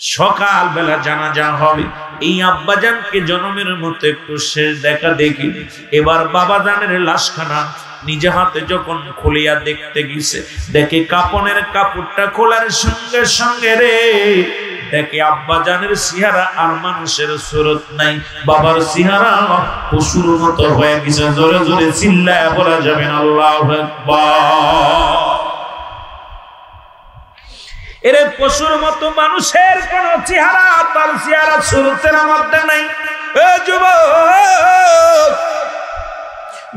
সকাল বেলা জানাজা হবে। এই আব্বাজানকে জনমের মতো একটু শেষ দেখা দেখি। এবার বাবাজানের লাশখানা নিজে হাতে যখন খুলিয়া দেখতে গেছে, দেখে কাপনের কাপড়টা খোলার সঙ্গে সঙ্গে রে দেখে আব্বাজানের চেহারা আর মানুষের সুরত নাই, বাবার চেহারা পশুর মতো হয়ে গেছে। জোরে জোরে চিল্লায় বলা যাবে না আল্লাহু আকবার। এর পশুর মতো মানুষের কোন চেহারা তার চেহারা সুরতের মধ্যে নাই।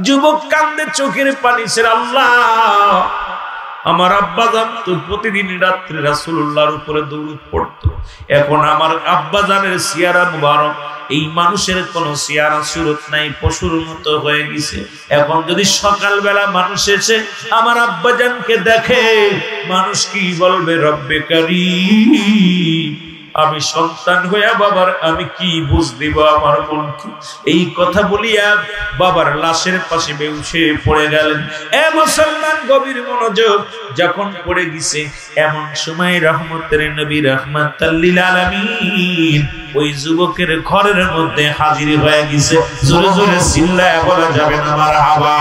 যুবক কান্দে চোখের পানি ছেড়ে, আল্লাহ আমার আব্বাজান তো প্রতিদিন রাত্রে রাসূলুল্লাহর উপরে দরুদ পড়তো, এখন আমার আব্বাজানের চেহারা মুবারক এই মানুষের কোন চেহারা সুরত নাই, পশুর মতো হয়ে গেছে। এখন যদি সকালবেলা মানুষ এসে আমার আব্বাজানকে দেখে, মানুষ কি বলবে? রব্বে কারীম, আমি সন্তান হইয়া বাবার আমি কি বুঝ দিব আমার মনকে? এই কথা বলিয়া বাবার লাশের পাশে বেউসে পড়ে গেলেন। এ মুসলমান, গভীর মনোযোগ। যখন পড়ে গেছে এমন সময় রহমতের নবী রাহমাতাল লিল আলামিন ওই যুবকের ঘরের মধ্যে হাজির হয়ে গেছে। জোরে জোরে চিল্লায়া বলা যাবে না মারহাবা।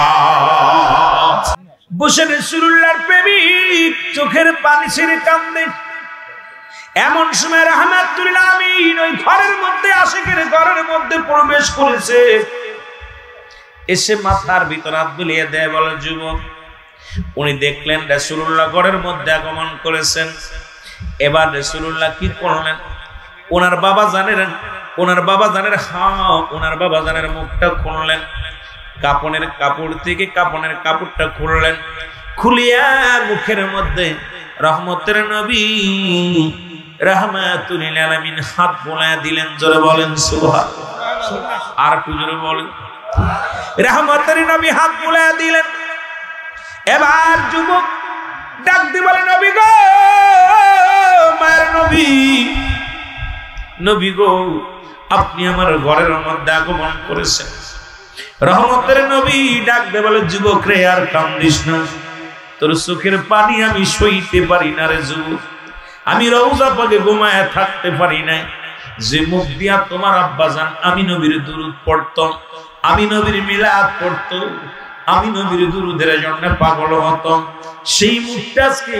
বসে রাসূলুল্লাহর প্রেমিক চোখের পানি ছেড়ে কান্দে। এমন সময় রাহমাতুল আলামিন ওই ঘরের মধ্যে, আশিকের ঘরের মধ্যে প্রবেশ করেছে। এসে মাথার ভিতর হাত বুলিয়ে দেয়, বলে যুবক। উনি দেখলেন রাসূলুল্লাহ ঘরের মধ্যে আগমন করেছেন। এবার রাসূলুল্লাহ কি করলেন? ওনার বাবা জানের মুখটা খুললেন, কাপনের কাপড় থেকে কাপনের কাপড়টা খুললেন, খুলিয়া মুখের মধ্যে রহমতের নবী রাহমাতুল লিল আলামিন হাত বোলায়া দিলেন। জোরে বলেন সুবহানাল্লাহ। আর একটু জোরে বলেন। রহমতের নবী হাত বোলায়া দিলেন। এবার যুবক ডাক দিয়ে বলে, নবী গো, মায়ের নবী গো, আপনি আমার ঘরের মধ্যে আগমন করেছেন। রহমতের নবী ডাক দিয়ে বলে, যুবক রে, আর কান্দিস না, তোর চোখের পানি আমি সইতে পারি না রে যুবক। আমি রওজা পাকে ঘুমায় থাকতে পারি নাই, যে মুখ দিয়া তোমার আব্বাজান আমি নবীর দুরূদ পড়তো, আমি নবীর মিলাদ পড়তো, আমি নবীর দুরূদের জন্য পাগল হতো, সেই মুখটা আজকে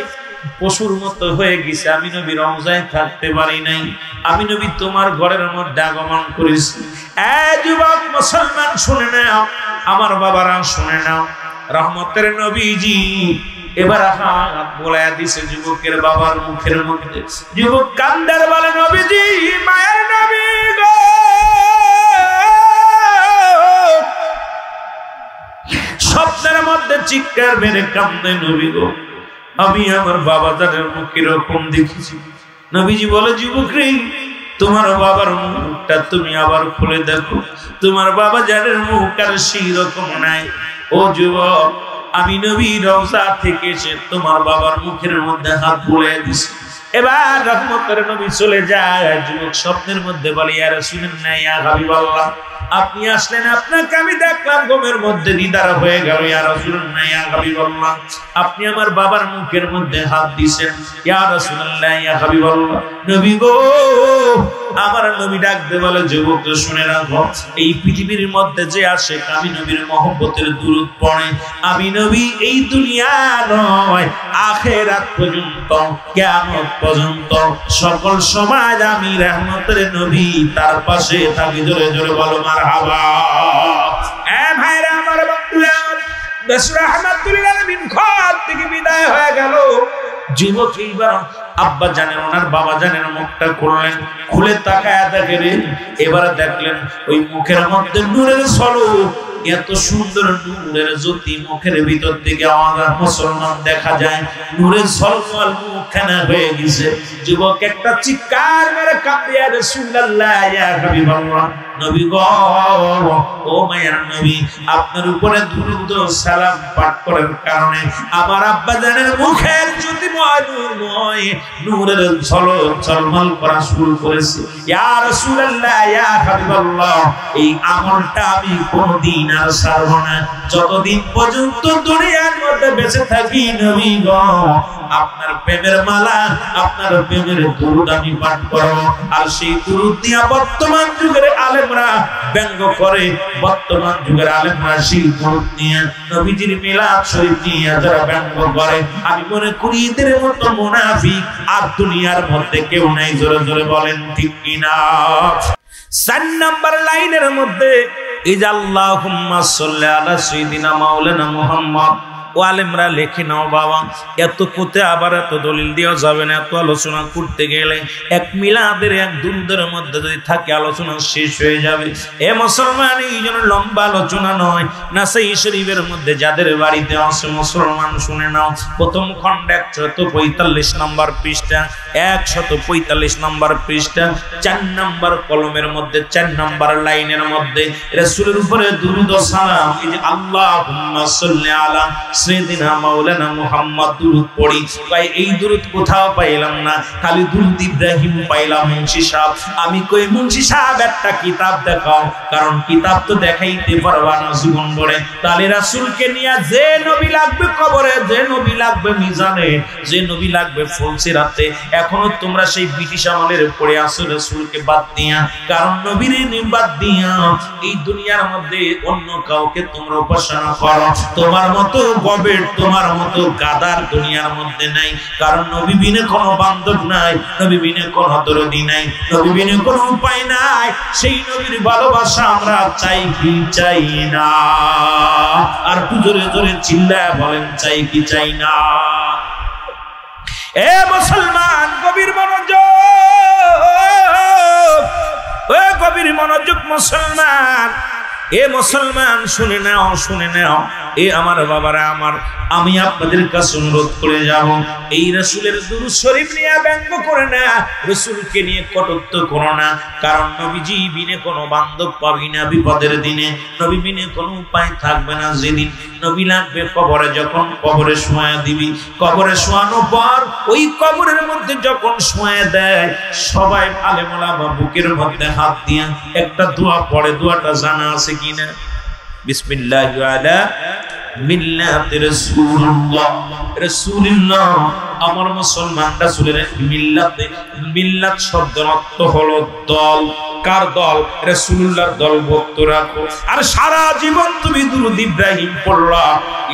পশুর মতো হয়ে গেছে। আমি নবী রওজায় থাকতে পারি নাই, আমি নবী তোমার ঘরের মধ্যে আগমন করেছি। এ যুবক মুসলমান, শুনে নাও, আমার বাবারা শুনে নাও। রহমতের নবীজি এবার হাত বোলায়া দিছে যুবকের বাবার মুখের মধ্যে। যুবক কান্দার বলে, নবীজি, মায়ের নবী গো, স্বপ্নের মধ্যে চিৎকার মেরে কান্দে, নবী গো, আমি আমার বাবা জানের মুখ এরকম দেখেছি। নবীজি বলে, যুবক রে, তোমার বাবার মুখটা তুমি আবার খুলে দেখো, তোমার বাবা জানের মুখ আর সেই রকম নাই। ও যুবক, আমি নবী রওজা থেকে এসে তোমার বাবার মুখের মধ্যে হাত বুলিয়ে দিছি। এবার রহমতের নবী চলে যায়। যুবক স্বপ্নের মধ্যে বলে, ইয়া রাসূলুল্লাহ, ইয়া হাবিবাল্লাহ, আপনি আসলেন, আপনাকে আমি দেখলাম ঘুমের মধ্যে দিদার হয়ে গেল। ইয়া রাসূলুল্লাহ, ইয়া হাবিবাল্লাহ, আপনি আমার বাবার মুখের মধ্যে হাত দিয়েছেন। ইয়া রাসূলুল্লাহ, ইয়া হাবিবাল্লাহ, নবী গো, আমার নবী ডাক দিয়ে বলে, যুবক শুনে রাখো, এই পৃথিবীর মধ্যে যে আসে আমি নবীর মহব্বতের দুরূদ পড়ে, আমি নবী এই দুনিয়া নয়, আখিরাত পর্যন্ত, কিয়ামত পর্যন্ত সকল সমাজ আমি রহমতের নবী তার পাশে থাকি। জোরে জোরে বলো মারহাবা। এ ভাইরা আমার, রাহমাতুল লিল আলামিন ঘর থেকে বিদায় হয়ে গেল। যুবক এইবার আব্বা জানেন, ওনার বাবা জানেন মুখটা খুললেন, খুলে তাকায় দেখেন। এবার দেখলেন ওই মুখের মধ্যে নূরের ঝলক, এত সুন্দর নূরের জ্যোতি মুখের ভিতর থেকে আমার মুসলমান দেখা যায়, নূরের ঝলমল মুখখানা হয়ে গেছে। যুবক একটা চিৎকার মেরে কাঁদে, ইয়া রাসূলুল্লাহ, ইয়া হাবিবাল্লাহ, নবী গো, ও মায়ের নবী, আপনার উপরে দুরূদ ও সালাম পাঠ করার কারণে আমার আব্বা জানের মুখের জ্যোতিময় নূরময় নূরের ঝলক ঝলমল করা শুরু করেছে। ইয়া রাসূলুল্লাহ, ইয়া হাবিবাল্লাহ, এই আমলটা আমি কোনদিন আর ছাড়ব না, যতদিন পর্যন্ত দুনিয়ার মধ্যে বেঁচে থাকি। নবী গো, আপনার প্রেমের মালা, আপনার প্রেমের দুরূদ আমি পাঠ করব। আর সেই দুরূদ দিয়া বর্তমান যুগের আলেমরা ব্যঙ্গ করে, বর্তমান যুগের আলেমরা সেই দুরূদ নিয়ে নবীজির মিলাদ শরীফ নিয়ে যারা ব্যঙ্গ করে, আমি মনে করি এদের মতো মুনাফিক আর দুনিয়ার মধ্যে কেউ নাই। জোরে জোরে বলেন ঠিক কিনা? 4 নাম্বার লাইনের মধ্যে ইজা আল্লাহুম্মা সাল্লি আলা সাইয়্যিদিনা মাওলানা মুহাম্মদ। ও আলেমরা লেখে নাও বাবা, এত কোতে আবার এত দলিল দেওয়া যাবে না। এত আলোচনা করতে গেলে এক মিলাদের এক দুরূদের মধ্যে যদি থাকে আলোচনা শেষ হয়ে যাবে। এ মুসলমান, এই জন্য লম্বা আলোচনা নয়। নাসাই শরীফের মধ্যে যাদের বাড়িতে আছে মুসলমান শুনে নাও, প্রথম খণ্ড 145 নম্বর পৃষ্ঠা, 145 নম্বর পৃষ্ঠা, 4 নম্বর কলমের মধ্যে 4 নম্বর লাইনের মধ্যে রাসূলের উপরে দুরূদ ও সালাম, এই যে আল্লাহুম্মা সাল্লি আলা সাইয়্যিদিনা মাওলানা মুহাম্মদ দুরূদ পড়ি। ভাই এই দুরূদ কোথাও পাইলাম না, খালি দুরূদ ইব্রাহিম পাইলাম। মুন্সি সাহেব, আমি কই মুন্সি সাহেব একটা কিতাব দেখাও, কারণ কিতাব তো দেখাইতে পারবা না জীবন ভরে। তাহলে রাসূলকে নিয়ে যে নবী লাগবে কবরে, যে নবী লাগবে মিজানে, যে নবী লাগবে ফুলসিরাতে, এখনো তোমরা সেই ব্রিটিশ আমলের পড়ে আসো রাসূলকে বাদ দিয়া। কারণ নবীর বাদ দিয়া এই দুনিয়ার মধ্যে অন্য কাউকে তোমরা উপাসনা করো। তোমার মতো গবেট, তোমার মতো গাদার দুনিয়ার মধ্যে নাই। কারণ নবী বিনে কোনো বান্ধব নাই, নবী বিনে কোনো দরদি নাই, নবী বিনে কোনো উপায় নাই। সেই নবীর ভালোবাসা আমরা চাই কি চাই না? আর একটু জোরে জোরে চিল্লায় বলেন, চাই কি চাই না? এ মুসলমান, গভীর মনোযোগ, ও গভীর মনোযোগ মুসলমান। এ মুসলমান শুনে নাও, শুনে নাও। এ আমার বাবারা আমার, আমি আপনাদের কাছে অনুরোধ করে যাব, এই রাসূলের দুরূদ শরীফ নিয়ে ব্যঙ্গ করে না, রাসূলকে নিয়ে কটূক্ত করো না। কারণ নবীজি বিনে কোনো বান্ধব পাবি না বিপদের দিনে, নবী বিনে কোনো উপায় থাকবে না যেদিন। নবী লাগবে কবরে, যখন কবরে শোয়া দিবি, কবরে শোয়ানোর পর ওই কবরের মধ্যে যখন শোয়া দেয়, সবাই আলেম ওলামা বুকের মধ্যে হাত দিয়া একটা দোয়া পড়ে। দোয়াটা জানা আছে কিনা? বিসমিল্লাহি আলা মিল্লাতি রাসূলুল্লাহ। রাসূলুল্লাহ আমার মুসলমান রাসূলের মিল্লাতে, মিল্লাত শব্দের অর্থ হলো দল। কার দল? রাসূলুল্লাহর দল ভক্ত রাখো। আর সারা জীবন তুমি দুরূদ ইব্রাহিম পড়লা,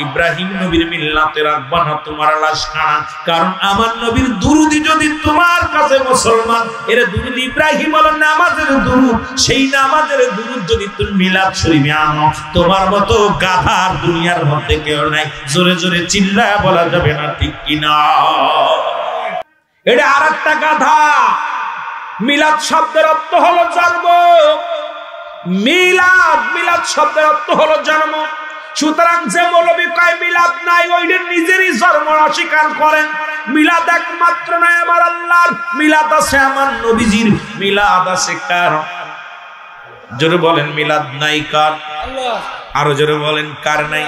ইব্রাহিম নবীর মিল্লাতে রাখবা না তোমার লাশখানা। কারণ আমার নবীর দুরূদি যদি তোমার কাছে মুসলমান, এর দুরূদ ইব্রাহিম হলো নামাজের দুরূদ, সেই নামাজের দুরূদ যদি তুমি মিলাদ শরীফে আনো, তোমার মতো গাধার দুনিয়ার মধ্যে কেউ নাই। জোরে জোরে চিল্লায় বলা যাবে না ঠিক কিনা? এটা আরেকটা গাধা। মিলাদ শব্দের অর্থ হলো জন্ম। মিলাদ, মিলাদ শব্দের অর্থ হলো জন্ম। সুতরাং যে মৌলবী কয় মিলাদ নাই, ওইটা নিজেরই জন্ম অস্বীকার করেন। মিলাদ একমাত্র নয় আমার আল্লাহর, মিলাদ আছে আমার নবীজির। মিলাদ আছে কার? জোরে বলেন, মিলাদ নাই কার? আল্লাহ। আরো জোরে বলেন, কার নাই?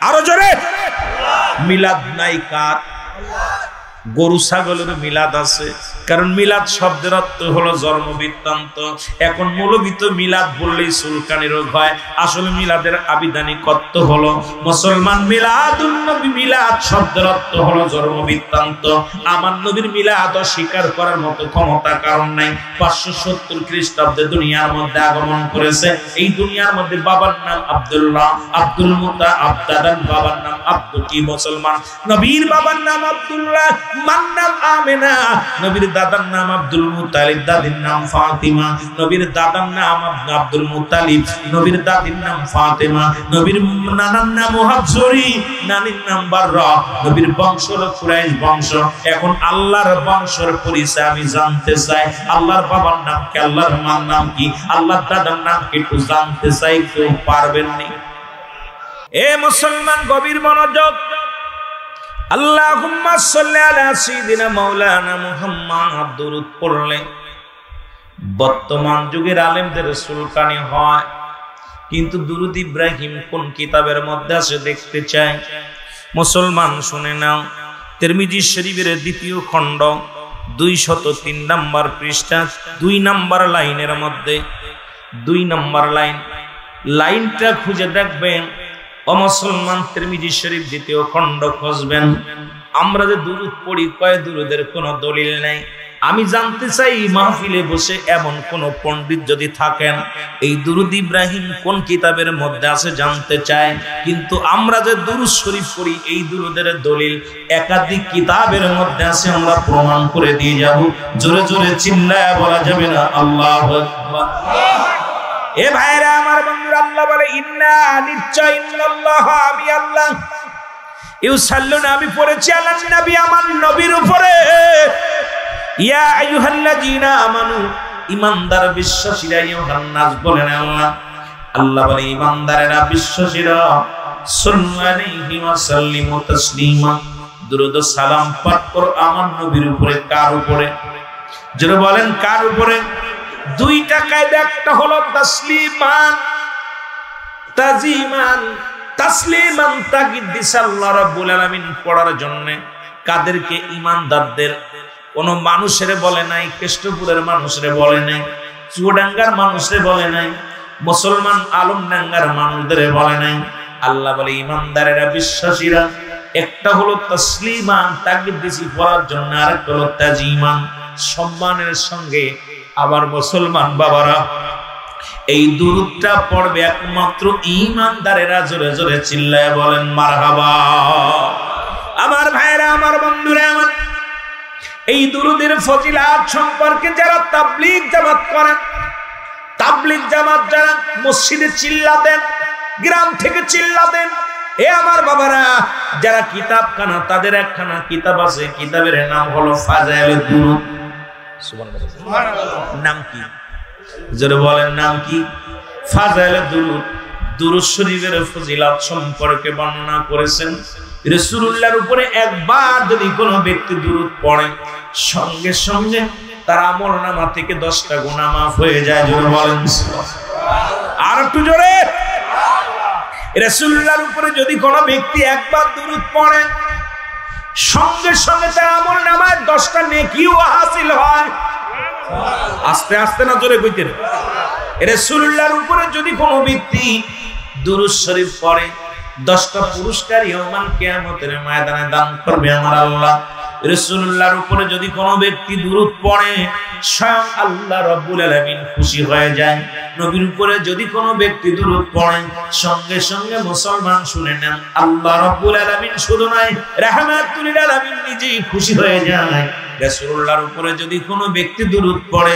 আরো জোরে। মিলাদ নাই কার? গরু ছাগলের মিলাদ আছে, কারণ মিলাদ শব্দের অর্থ হলো জন্ম বৃত্তান্ত। এখন মৌলবী মিলাদ বললেই চুলকানি রোগ হয়। আসলে মিলাদের আবিধানিক অর্থ হলো মুসলমান মিলাদুন নবী। মিলাদ শব্দের অর্থ হলো জন্ম বৃত্তান্ত। আমার নবীর মিলাদ অস্বীকার করার মতো ক্ষমতা কারণ নাই। 570 খ্রিস্টাব্দে দুনিয়ার মধ্যে আগমন করেছে। এই দুনিয়ার মধ্যে বাবার নাম আব্দুল্লাহ, আব্দুল মুতাআব, দাদার বাবার নাম আব্দুল। কি মুসলমান? নবীর বাবার নাম আব্দুল্লাহ, মার নাম আমেনা। নবীর দাদার নাম আব্দুল মুত্তালিব, দাদির নাম ফাতিমা। নবীর দাদার নাম আব্দুল মুত্তালিব, নবীর দাদির নাম ফাতেমা। নবীর নানার নাম হাবসুরি, নানির নাম বাররা। নবীর বংশ হলো কুরাইশ বংশ। এখন আল্লাহর বংশের পরিচয় আমি জানতে চাই। আল্লাহর বাবার নাম কি? আল্লাহর মার নাম কি? আল্লাহর দাদার নাম কি? একটু জানতে চাই। কেউ পারবেন না? এ মুসলমান, গভীর মনোযোগ। আল্লাহুম্মা সাল্লি আলা সাইয়্যিদিনা মাওলানা মুহাম্মদ দুরূদ পড়লে বর্তমান যুগের আলেমদের চুলকানি হয়। কিন্তু দুরূদ ইব্রাহিম কোন কিতাবের মধ্যে আছে দেখতে চাই। মুসলমান শুনে নাও, তিরমিজি শরীফের 2য় খণ্ড 203 নম্বর পৃষ্ঠা 2 নম্বর লাইনের মধ্যে 2 নম্বর লাইনটা খুঁজে দেখবেন। ও মুসলমান, তিরমিজি শরীফ 2য় খণ্ড খুঁজবেন। আমরা যে দুরূদ পড়ি, কয় দুরূদের কোনো দলিল নাই। আমি জানতে চাই মাহফিলে বসে এমন কোন পণ্ডিত যদি থাকেন, এই দুরূদ ইব্রাহিম কোন কিতাবের মধ্যে আছে জানতে চায়। কিন্তু আমরা যে দুরূদ শরীফ পড়ি, এই দুরূদের দলিল একাধিক কিতাবের মধ্যে আছে, আমরা প্রমাণ করে দিয়ে যাব। জোরে জোরে চিল্লায়া বলা যাবে না আল্লাহু আকবার? এ ভাইরা আমার বন্ধুরা, আল্লাহ বলে ইন্না নিশ্চয় ইন্নাল্লাহ, আমি আল্লাহ, ইউসাল্লুনা, আমি পড়েছি আলান নবী, আমার নবীর উপরে, ইয়া আইয়ুহাল্লাযীনা আমানু, ঈমানদার বিশ্বাসীরা, আইয়ুহান নাস বলেন আল্লাহ। আল্লাহ বলে ঈমানদারেরা, বিশ্বাসীরা, সাল্লু আলাইহি ওয়া সাল্লিমু তাসলিমা, দুরূদ ও সালাম পাঠ করো আমার নবীর উপরে। কার উপরে? যারা বলেন কার উপরে? দুইটা কায়দা, একটা হলো তাসলিমান, তাজিমান। তাসলিমান তাকদিস আল্লাহ রাব্বুল আলামিন পড়ার জন্য কাদেরকে? ঈমানদারদের। কোন মানুষের বলে নাই, কেষ্টপুরের মানুষের বলে নাই, চুয়াডাঙ্গার মানুষের বলে নাই, মুসলমান আলমডাঙ্গার মানুষদের বলে নাই। আল্লাহ বলে ঈমানদারেরা, বিশ্বাসীরা। একটা হলো তাসলিমান, তাকদিসি পড়ার জন্য, আর একটা হলো তাজিমান, সম্মানের সঙ্গে। আবার মুসলমান বাবারা, এই দুরূদটা পড়বে একমাত্র ঈমানদারেরা। জোরে জোরে চিল্লায় বলেন মারহাবা। আমার ভাইরা, আমার বন্ধুরা, আমার এই দুরূদের ফজিলাত সম্পর্কে যারা তাবলীগ জামাত করেন, তাবলীগ জামাত যারা মসজিদে চিল্লা দেন, গ্রাম থেকে চিল্লা দেন, এ আমার বাবারা, যারা কিতাবখানা, তাদের একখানা কিতাব আছে, কিতাবের নাম হলো ফাজাইলুদ দুরূদ। সুবহানাল্লাহ। নাম কি? যারা বলেন নাম কি? ফাজাইলুদ দুরূদ। দুরূদ শরীফের ফজিলত সম্পর্কে বর্ণনা করেছেন রাসূলুল্লাহর উপরে একবার যদি কোনো ব্যক্তি দুরূদ পড়ে, সঙ্গে সঙ্গে তার আমলনামা থেকে 10টা গুনাহ মাফ হয়ে যায়। জোরে বলেন সুবহানাল্লাহ। আর একটু জোরে। রাসূলুল্লাহর উপরে যদি কোনো ব্যক্তি একবার দুরূদ পড়ে, সঙ্গে সঙ্গে তার আমলনামায় 10টা নেকিও হাসিল হয়। আস্তে আস্তে না, জোরে কইতেন। রাসূলুল্লাহর উপরে যদি কোনো ব্যক্তি দুরূদ শরীফ পড়ে, 10টা পুরস্কার ইয়াউমাল কিয়ামতের ময়দানে দান করবে আমার আল্লাহ। রাসূলুল্লাহর উপরে যদি কোনো ব্যক্তি দুরূদ পড়ে, স্বয়ং আল্লাহ রাব্বুল আলামিন খুশি হয়ে যায়। নবীর উপরে যদি কোনো ব্যক্তি দুরূদ পড়ে, সঙ্গে সঙ্গে মুসলমান শুনে নেন, আল্লাহ রাব্বুল আলামিন শুধু নয়, রাহমাতুল লিল আলামিন নিজেই খুশি হয়ে যায়। রাসূলুল্লাহর উপরে যদি কোনো ব্যক্তি দুরূদ পড়ে,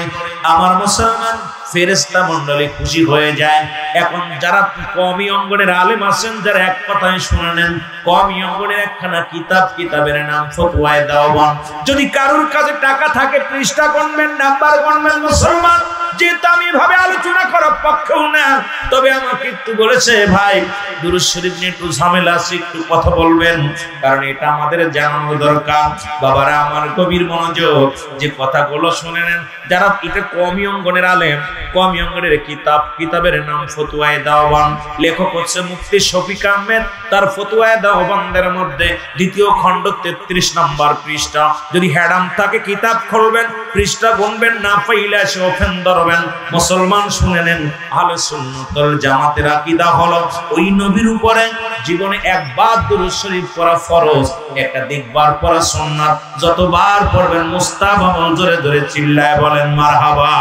আমার মুসলমান ফেরেশতা মণ্ডলী খুশি হয়ে যায়। এখন যারা কওমি অঙ্গনের আলেম আছেন, যারা এক কথায় শুনে নেন, কওমি অঙ্গনের একখানা কিতাব, কিতাবের নাম ফতোয়ায়ে দেওবন্দ। যদি কারোর কাছে টাকা থাকে, পৃষ্ঠা গণবেন, নাম্বার গণবেন মুসলমান, যেহেতু আমি ভাবে আলোচনা করার পক্ষেও না, তবে আমাকে একটু বলেছে, ভাই দুরূদ শরীফ নিয়ে একটু ঝামেলা আছে, একটু কথা বলবেন, কারণ এটা আমাদের জানানো দরকার। বাবারা আমার গভীর মনোযোগ, যে কথাগুলো শুনে নেন। যারা এটা কওমি অঙ্গনের আলেম, কওমি অঙ্গনের কিতাব, কিতাবের নাম ফতোয়ায়ে দেওবন্দ, লেখক হচ্ছে মুফতি শফিক আহমেদ। তার ফতোয়ায়ে দেওবন্দের মধ্যে 2য় খণ্ড 33 নম্বর পৃষ্ঠা। যদি হ্যাডাম থাকে কিতাব খুলবেন, পৃষ্ঠা গুনবেন, না পাইলে সে ওপেন ধরবেন। মুসলমান শুনে নেন, আহলে সুন্নাত ওয়াল জামাতের আকীদা হলো ওই নবীর উপরে জীবনে একবার দুরূদ শরীফ পড়া ফরজ, একাধিকবার পড়া সুন্নাত। যতবার পড়বেন মুস্তাহাব। জোরে জোরে চিল্লায় বলেন মারহাবা।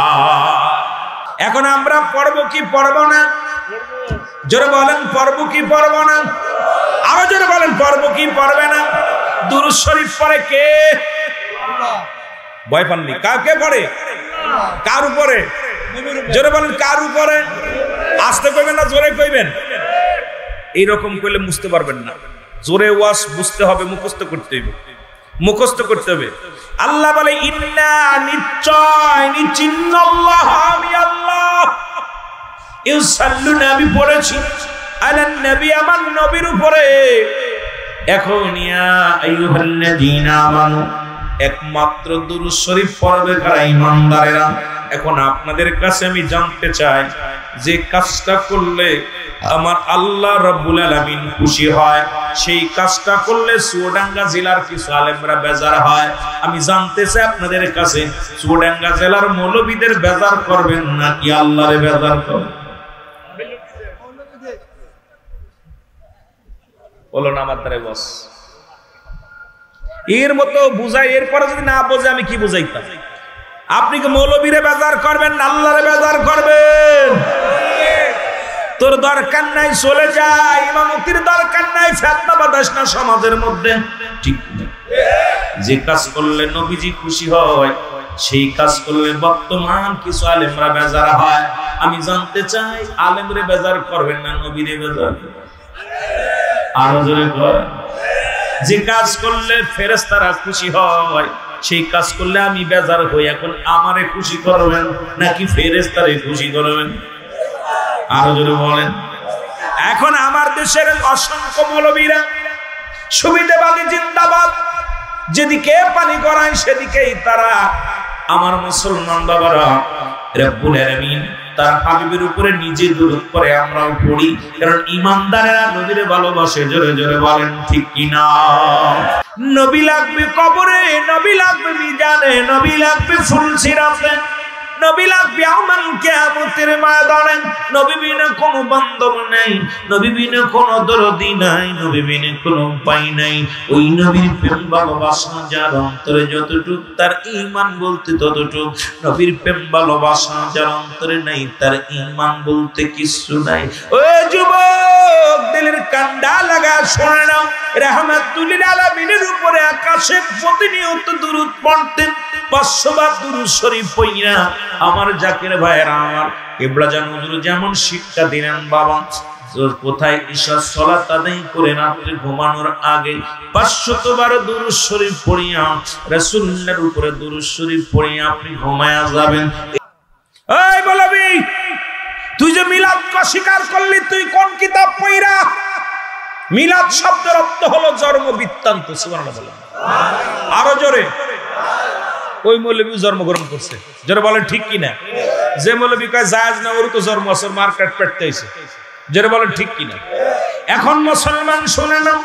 এখন আমরা পড়ব কি পড়ব না? জোরে বলেন, পড়ব কি পড়ব না? আরো জোরে বলেন, পড়ব কি পড়বে না? দুরূদ শরীফ পড়ে কে? আল্লাহ। ভয় পাননি? কাকে পড়ে? কার উপরে? জোরে বলেন, কার উপরে? আস্তে কইবেন না জোরে কইবেন? এইরকম কইলে বুঝতে পারবেন না। জোরে ওয়াজ বুঝতে হবে, মুখস্থ করতে হবে, মুখস্থ করতে হবে। আল্লাহ বলে ইন্না, নিশ্চয়, নিশ্চিন্নাল্লাহ, আমি আল্লাহ, ইউসাল্লুনা, আমি পড়েছি, আলান নবী, আমার নবীর উপরে। এখন ইয়া আইয়ুহাল্লাযীনা আমানু, একমাত্র দুরূদ শরীফ পড়বে কারা? ঈমানদারেরা। এখন আপনাদের কাছে আমি জানতে চাই, যে কাজটা করলে আমার আল্লাহ রাব্বুল আলামিন খুশি হয়, সেই কাজটা করলে চুয়াডাঙ্গা জেলার কিছু আলেমরা বেজার হয়। আমি জানতে চাই আপনাদের কাছে, চুয়াডাঙ্গা জেলার মৌলবীদের বেজার করবেন নাকি আল্লাহরে বেজার করবেন? বলো না, আমার দ্বারা বস। এর মতো বুঝাই, এরপরে যদি না বোঝে আমি কি বুঝাইতাম? আপনি কি মৌলবীরে বেজার করবেন না আল্লাহরে বেজার করবেন? তোর দরকার নাই, চলে যায়। ইমামতির দরকার নাই, ফিতনা বাতাস না সমাজের মধ্যে, ঠিক না? যে কাজ করলে নবীজি খুশি হয় সেই কাজ করলে বর্তমান কিছু আলেমরা বেজার হয়। আমি জানতে চাই, আলেমরে বেজার করবেন না নবীরে বেজার? আরো জোরে করেন। যে কাজ করলে ফেরেশতারা খুশি হয় সেই কাজ করলে আমি বেজার হই। এখন আমারে খুশি করবেন নাকি ফেরেশতারে খুশি করবেন? আরো জোরে বলেন। এখন আমার দেশের অসংখ্য মৌলবীরা সুবিধাবাদী জিন্দাবাদ, যেদিকে পানি গড়ায় সেদিকেই তারা। আমার মুসলমান বাবারা, রব্বুল আলামিন তার হাবিবের উপরে নিজে দুরূদ পড়ে, আমরাও পড়ি, কারণ ঈমানদারেরা নবীর ভালোবাসে। জোরে জোরে বলেন ঠিক কি না? নবী লাগবে কবরে, নবী লাগবে মিজানে, নবী লাগবে ফুলসিরাতে, নবী লাগবে আমাল কিয়ামতের ময়দানে। নবী বিনা কোনো বান্ধব নাই, নবী বিনা কোনো দরদি নাই, নবী বিনা কোনো উপায় নাই। ওই নবীর প্রেম ভালোবাসা যার অন্তরে যতটুক, তার ঈমান বলতে ততটুক। নবীর প্রেম ভালোবাসা যার অন্তরে নাই, তার ঈমান বলতে কিছু নাই। ও যুবক, দিলের কান্ডা লাগা শুনে নাও, রাহমাতুল লিল আলামিনের উপরে আকাশে প্রতিনিয়ত দুরূদ পড়তেন। 500 বার দুরূদ শরীফ পড়িয়া আমার জাকির ভাইয়েরা, আমার কিবলা জান হুজুর যেমন শিক্ষা দিলেন, বাবা কোথায় ঈশার সালাত আদায় করে রাত্রে ঘুমানোর আগে 500 বার দুরূদ শরীফ পড়িয়া, রাসূলের উপরে দুরূদ শরীফ পড়িয়া আপনি ঘুমায়া যাবেন। এই বলবি, তুই যে মিলাদ অস্বীকার করলি, তুই কোন কিতাব পড়িরা? মিলাদ শব্দের অর্থ হলো জন্ম বৃত্তান্ত। সুবহানাল্লাহ বলেন। আরো জোরে। ওই মৌলবী জন্মগ্রহণ করছে, জোরে বলেন ঠিক কিনা? যে মৌলবী কয় জায়েজ না, ওর তো জন্ম আসর মার্কেট পেটতে হইছে, জোরে বলেন ঠিক কিনা? এখন মুসলমান শুনে নাও,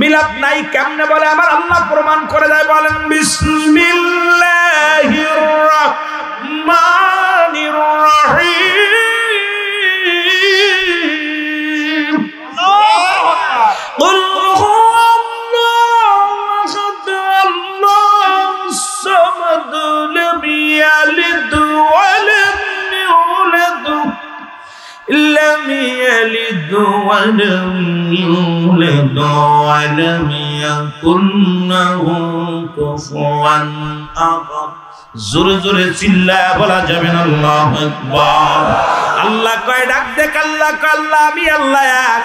মিলাদ নাই কেমনে বলে আমার আল্লাহ প্রমাণ করে দেয়। বলেন বিসমিল্লাহির রাহমানির রাহিম। কুল لم يلد ولم يولد ولم يكن له كفوا أحد। জোরে জোরে চিল্লায়া বলা যাবে না আল্লাহু আকবার। আল্লাহ কয় ডাক দে, আল্লাহ কয় আল্লাহ আমি আল্লাহ এক।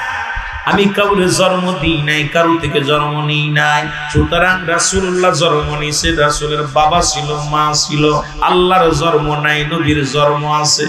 আমি কাউরে জন্ম দিই নাই, কারো থেকে জন্ম নিই নাই। সুতরাং রাসূলুল্লাহ জন্ম নিয়েছে, রাসূলের বাবা ছিল, মা ছিল। আল্লাহর জন্ম নাই, নবীর জন্ম আছে।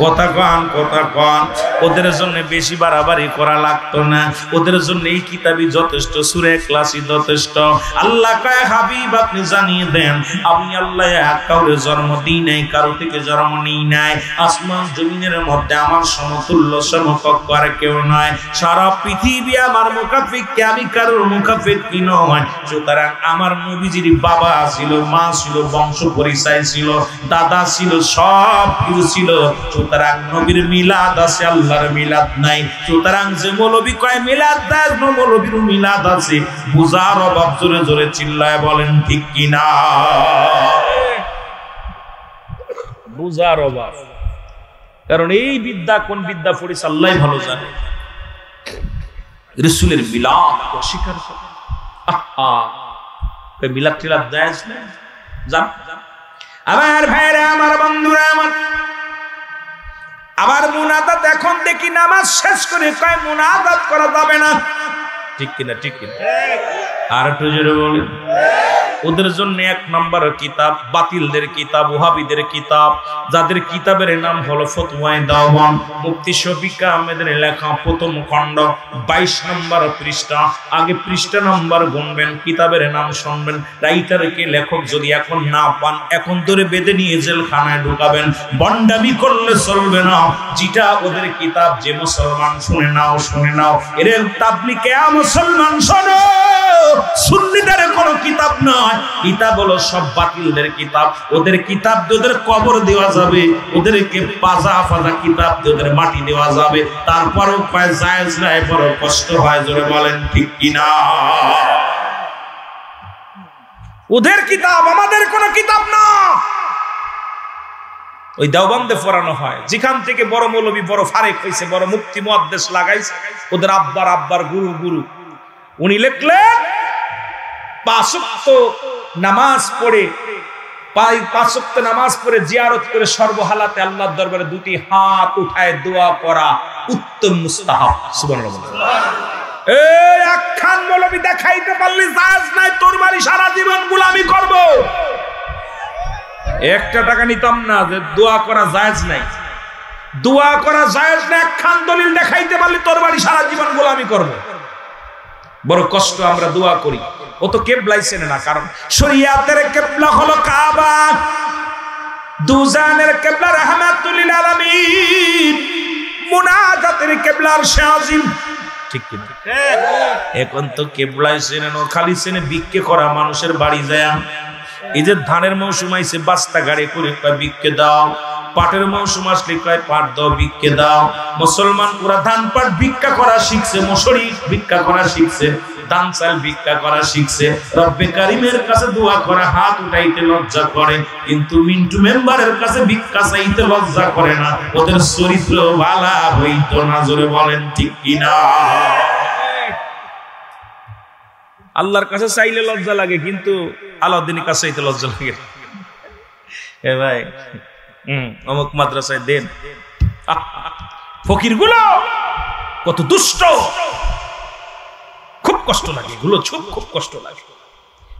কথা কন, কথা কন। ওদের জন্য বেশি বাড়াবাড়ি করা লাগতো না, ওদের জন্য এই কিতাবই যথেষ্ট, সূরা ইখলাসই যথেষ্ট। আল্লাহ কয় হাবিব আপনি জানিয়ে দেন, আমি আল্লাহ এক, কাউরে জন্ম দিই নাই, কারো থেকে জন্ম নিই নাই। আসমান জমিনের মধ্যে আমার সমতুল্য সমকক্ষ আর কেউ নয়। সারা পৃথিবী আমার মুকাফিক, আমি কারোর মুকাফিক কি নয়। সুতরাং আমার নবীজির বাবা ছিল, মা ছিল, বংশ পরিচয় ছিল, দাদা ছিল, সব কিছু ছিল। সুতরাং নবীর মিলাদ আছে, আল্লাহর মিলাদ নাই। সুতরাং যে মৌলবী কয় মিলাদ নাই, মৌলবীর মিলাদ আছে। বুঝার অভাব। জোরে জোরে চিল্লায় বলেন ঠিক কিনা? বুঝার অভাব। কারণ এই বিদ্যা কোন বিদ্যা পড়েছে আল্লাহই ভালো জানে। রাসূলের মিলাদ অস্বীকার করে, মিলাদ টিলাদ জায়েজ না। জান আমার ভাইরা, আমার বন্ধুরা, আমার আবার মুনাজাত এখন দেখি নামাজ শেষ করে কয় মুনাজাত করা যাবে না, ঠিক কিনা? ঠিক কিনা? আর একটু জোরে বলেন। ওদের জন্য 1 নম্বর কিতাব বাতিলদের কিতাব, ওহাবীদের কিতাব, যাদের কিতাবের নাম হলো ফতওয়ায়ে দাওয়ান, মুফতি শফিক আহমেদের লেখা, প্রথম খণ্ড, 22 নম্বর পৃষ্ঠা। আগে পৃষ্ঠা নম্বর গুনবেন, কিতাবের নাম শুনবেন। রাইটারকে, লেখক যদি এখন না পান, এখন ধরে বেঁধে নিয়ে জেলখানায় ঢুকাবেন। বন্ডামি করলে চলবে না। যেটা ওদের কিতাব, যে মুসলমান শুনে নাও, শুনে নাও। এর তাবলীগে মুসলমান শোনো, সুন্নিদের কোনো কিতাব নয়, কিতাব হলো সব বাতিলদের কিতাব। ওদের কিতাব দিয়ে ওদের কবর দেওয়া যাবে, ওদেরকে পাজা পাজা কিতাব দিয়ে ওদের মাটি দেওয়া যাবে। তারপরও কয় জায়েজ নাই, বড় কষ্ট হয়। জোরে বলেন ঠিক কিনা? ওদের কিতাব, আমাদের কোন কিতাব না। ওই দেওবন্দে পড়ানো হয়, যেখান থেকে বড় মৌলবী, বড় ফারেক হয়েছে, বড় মুফতি মুহাদ্দিস লাগাইছে, ওদের আব্বার গুরু উনি লিখলেন 5 ওয়াক্ত নামাজ পড়ে, 5 ওয়াক্ত নামাজ পড়ে জিয়ারত করে সর্বহালাতে আল্লাহর দরবারে 2টি হাত উঠায় দোয়া করা উত্তম মুস্তাহাব। সুবহানাল্লাহ। এই একখান মৌলবী দেখাইতে পারলি জায়েজ নাই, তোর বাড়ি সারা জীবন গোলামি করব। 1 টাকা নিতাম না যে দোয়া করা জায়েজ নাই। দোয়া করা জায়েজ না, একখান দলিল দেখাইতে পারলি তোর বাড়ি সারা জীবন গোলামি করব। বড় কষ্ট আমরা দোয়া করি, ও তো কিবলাই চেনে না। কারণ শরিয়াতের কিবলা হলো কাবা, দুজানের কিবলা রাহমাতুল লিল আলামিন, মুনাজাতের কিবলা আরশ আজিম। ঠিক কি না? এখন তো কিবলাই চেনে না, খালি চেনে ভিক্ষে করা মানুষের বাড়ি যায়। এই যে ধানের মৌসুম আইছে, বাস্তা গাড়ি করে কয় ভিক্ষে দাও, পাটের মৌসুম আসলে কয় পাট দাও, ভিক্ষে দাও। মুসলমান পুরা ধান পাট ভিক্ষা করা শিখছে, মশরি ভিক্ষা করা শিখছে, ধান চাল ভিক্ষা করা শিখছে। রব্বে কারিমের কাছে দোয়া করা, হাত উঠাইতে লজ্জা করে, কিন্তু মিন্টু মেম্বারের কাছে ভিক্ষা চাইতে লজ্জা করে না। ওদের চরিত্র ভালো হইতো না, জোরে বলেন ঠিক কিনা? আল্লাহর কাছে চাইলে লজ্জা লাগে, কিন্তু আলাউদ্দিনের কাছে চাইতে লজ্জা লাগে। এ ভাই, অমুক মাদ্রাসায় দেন। ফকির গুলো কত দুষ্ট, খুব কষ্ট লাগে, গুলো খুব কষ্ট লাগে।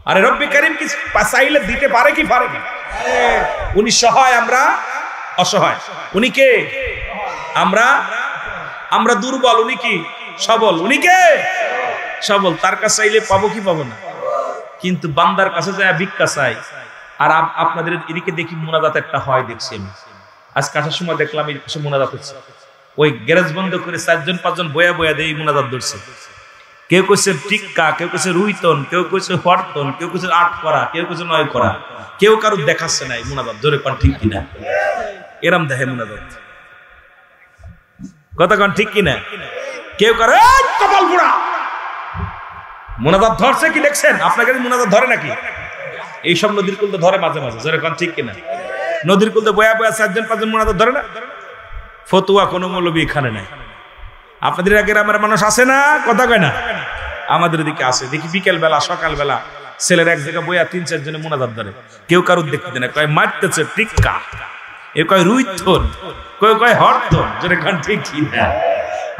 আরে রব্বে কারিম কি চাইলে দিতে পারে কি পারে না? উনি সহায়, আমরা অসহায়। উনি কে? আমরা দুর্বল, উনি কি সবল? উনি কে? সবল। তার কাছে চাইলে পাবো কি পাবো না? কিন্তু বান্দার কাছে যায় ভিক্ষা চাই। আর আপনাদের এদিকে দেখি মুনাজাত একটা হয়, দেখছি আমি আজকে আসার সময় দেখলাম এই পাশে মুনাজাত হচ্ছে। ওই গ্যারেজ বন্ধ করে 4-5 বয়া দিয়ে মুনাজাত ধরছে। কেউ কইছে টিক্কা, কেউ কইছে রুইতন, কেউ কইছে হরতন, কেউ কইছে 8 করা, কেউ কইছে 9 করা। কেউ কারো দেখাচ্ছে নাই মুনাজাত, জোরে কোন ঠিক কিনা? এরম দেখে মুনাজাত, কথা কোন ঠিক কিনা? কেউ করে কপাল পুরা মুনাজাত ধরছে কি দেখছেন? আপনাকে মুনাজাত ধরে নাকি? এই সব নদীর কুল তো ধরে মাঝে মাঝে, জোরে কোন ঠিক কিনা? নদীর কুল তো বয়া 4-5 মুনাজাত ধরে না? ফতুয়া কোনো মৌলবী এখানে নাই। আপনাদের আগের আমার মানুষ আছে না? কথা কয় না? আমাদের দিকে আছে, দেখি বিকেল বেলা সকাল বেলা ছেলের এক জায়গায় বইয়া 3-4 জনে মুনাজাত ধরে। কেউ কারুর দেখতে না, কয় মারতেছে টিক্কা, এ কয় রুইথন, কেউ কয় হরথন, জোরে কোন ঠিক কিনা?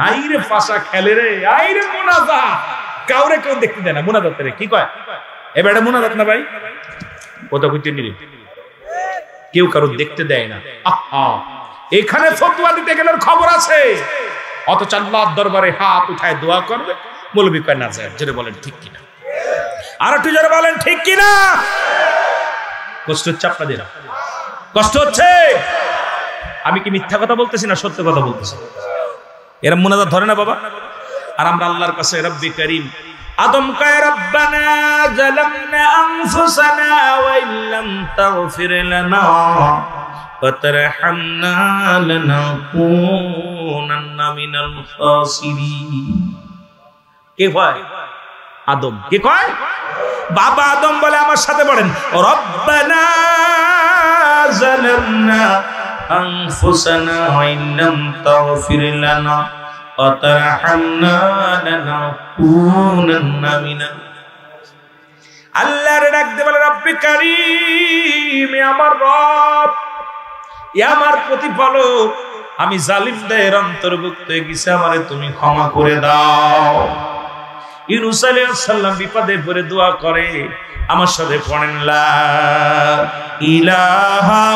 আইরে পাশা খেলে রে, আইরে মুনাজাত, কাউরে কেউ দেখতে দেয় না। মুনাজাত রে কি কয়? এ বেটা মুনাজাত না ভাই, কথা কইতে নিরে, কেউ কারুর দেখতে দেয় না। আহা, এখানে ফতোয়া দিতে গেলে খবর আছে, অথচ আল্লাহর দরবারে হাত উঠায় দোয়া করবে, মৌলবী কয় না যায়। জোরে বলেন ঠিক কিনা? আর একটু জোরে বলেন ঠিক কিনা? কষ্ট হচ্ছে আপনাদের? কষ্ট হচ্ছে? আমি কি মিথ্যা কথা বলতেছি না সত্য কথা বলতেছি? এরা মুনাজাত ধরে না বাবা? আর আমরা আল্লাহর কাছে রব্বে কারীম, আদম কয় রব্বানা যালামনা আনফুসানা ওয়া ইল্লাম তাগফির লানা ওয়া তারহামনা লানাকুনান্না মিনাল খাসিরিন। কে কয়? আদম। কে কয়? বাবা আদম বলে, আমার সাথে পড়েন, রব্বানা যালামনা আনফুসানা ওয়া ইল্লাম তাগফির লানা ওয়া তারহামনা লানাকুনান্না মিনাল। আল্লাহর ডাক দিয়ে বলে, রব্বে কারীম, আমার রব, আমার প্রতিপালক, আমি জালিমদের অন্তর্ভুক্ত হয়ে গেছি, আমারে তুমি ক্ষমা করে দাও। ইউনূস আলাইহিস সালাম বিপদে পড়ে দোয়া করে, আমার সাথে পড়েন, লা ইলাহা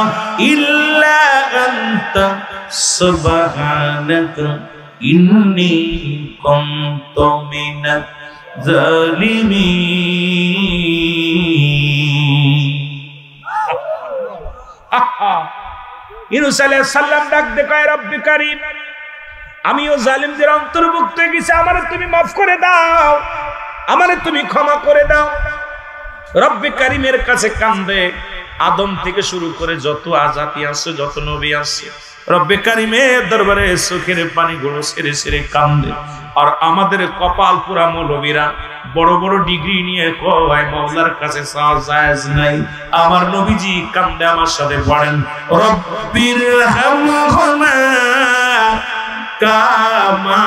ইল্লা আনতা সুবহানাকা ইন্নী কুনতু মিনাজ জালিমিন। ইউনূস আলাইহিস সালাম ডাক দিয়ে কয়, রব্বে কারীম, আমিও জালিমদের অন্তর্ভুক্ত হয়ে গেছি, আমারে তুমি মাফ করে দাও, আমারে তুমি ক্ষমা করে দাও। রব্বে কারীমের কাছে কান্দে, আদম থেকে শুরু করে যত আজাতি আছে, যত নবী আছে, রব্বে কারীমের দরবারে চোখের পানিগুলো ছেড়ে ছেড়ে কান্দে। আর আমাদের কপাল পুরা মৌলবীরা বড় বড় ডিগ্রি নিয়ে কয় মাওলার কাছে চাওয়া জায়েজ নাই। আমার নবীজি কান্দে আমার সাথে পড়েন রব্বির হামহুমা কামা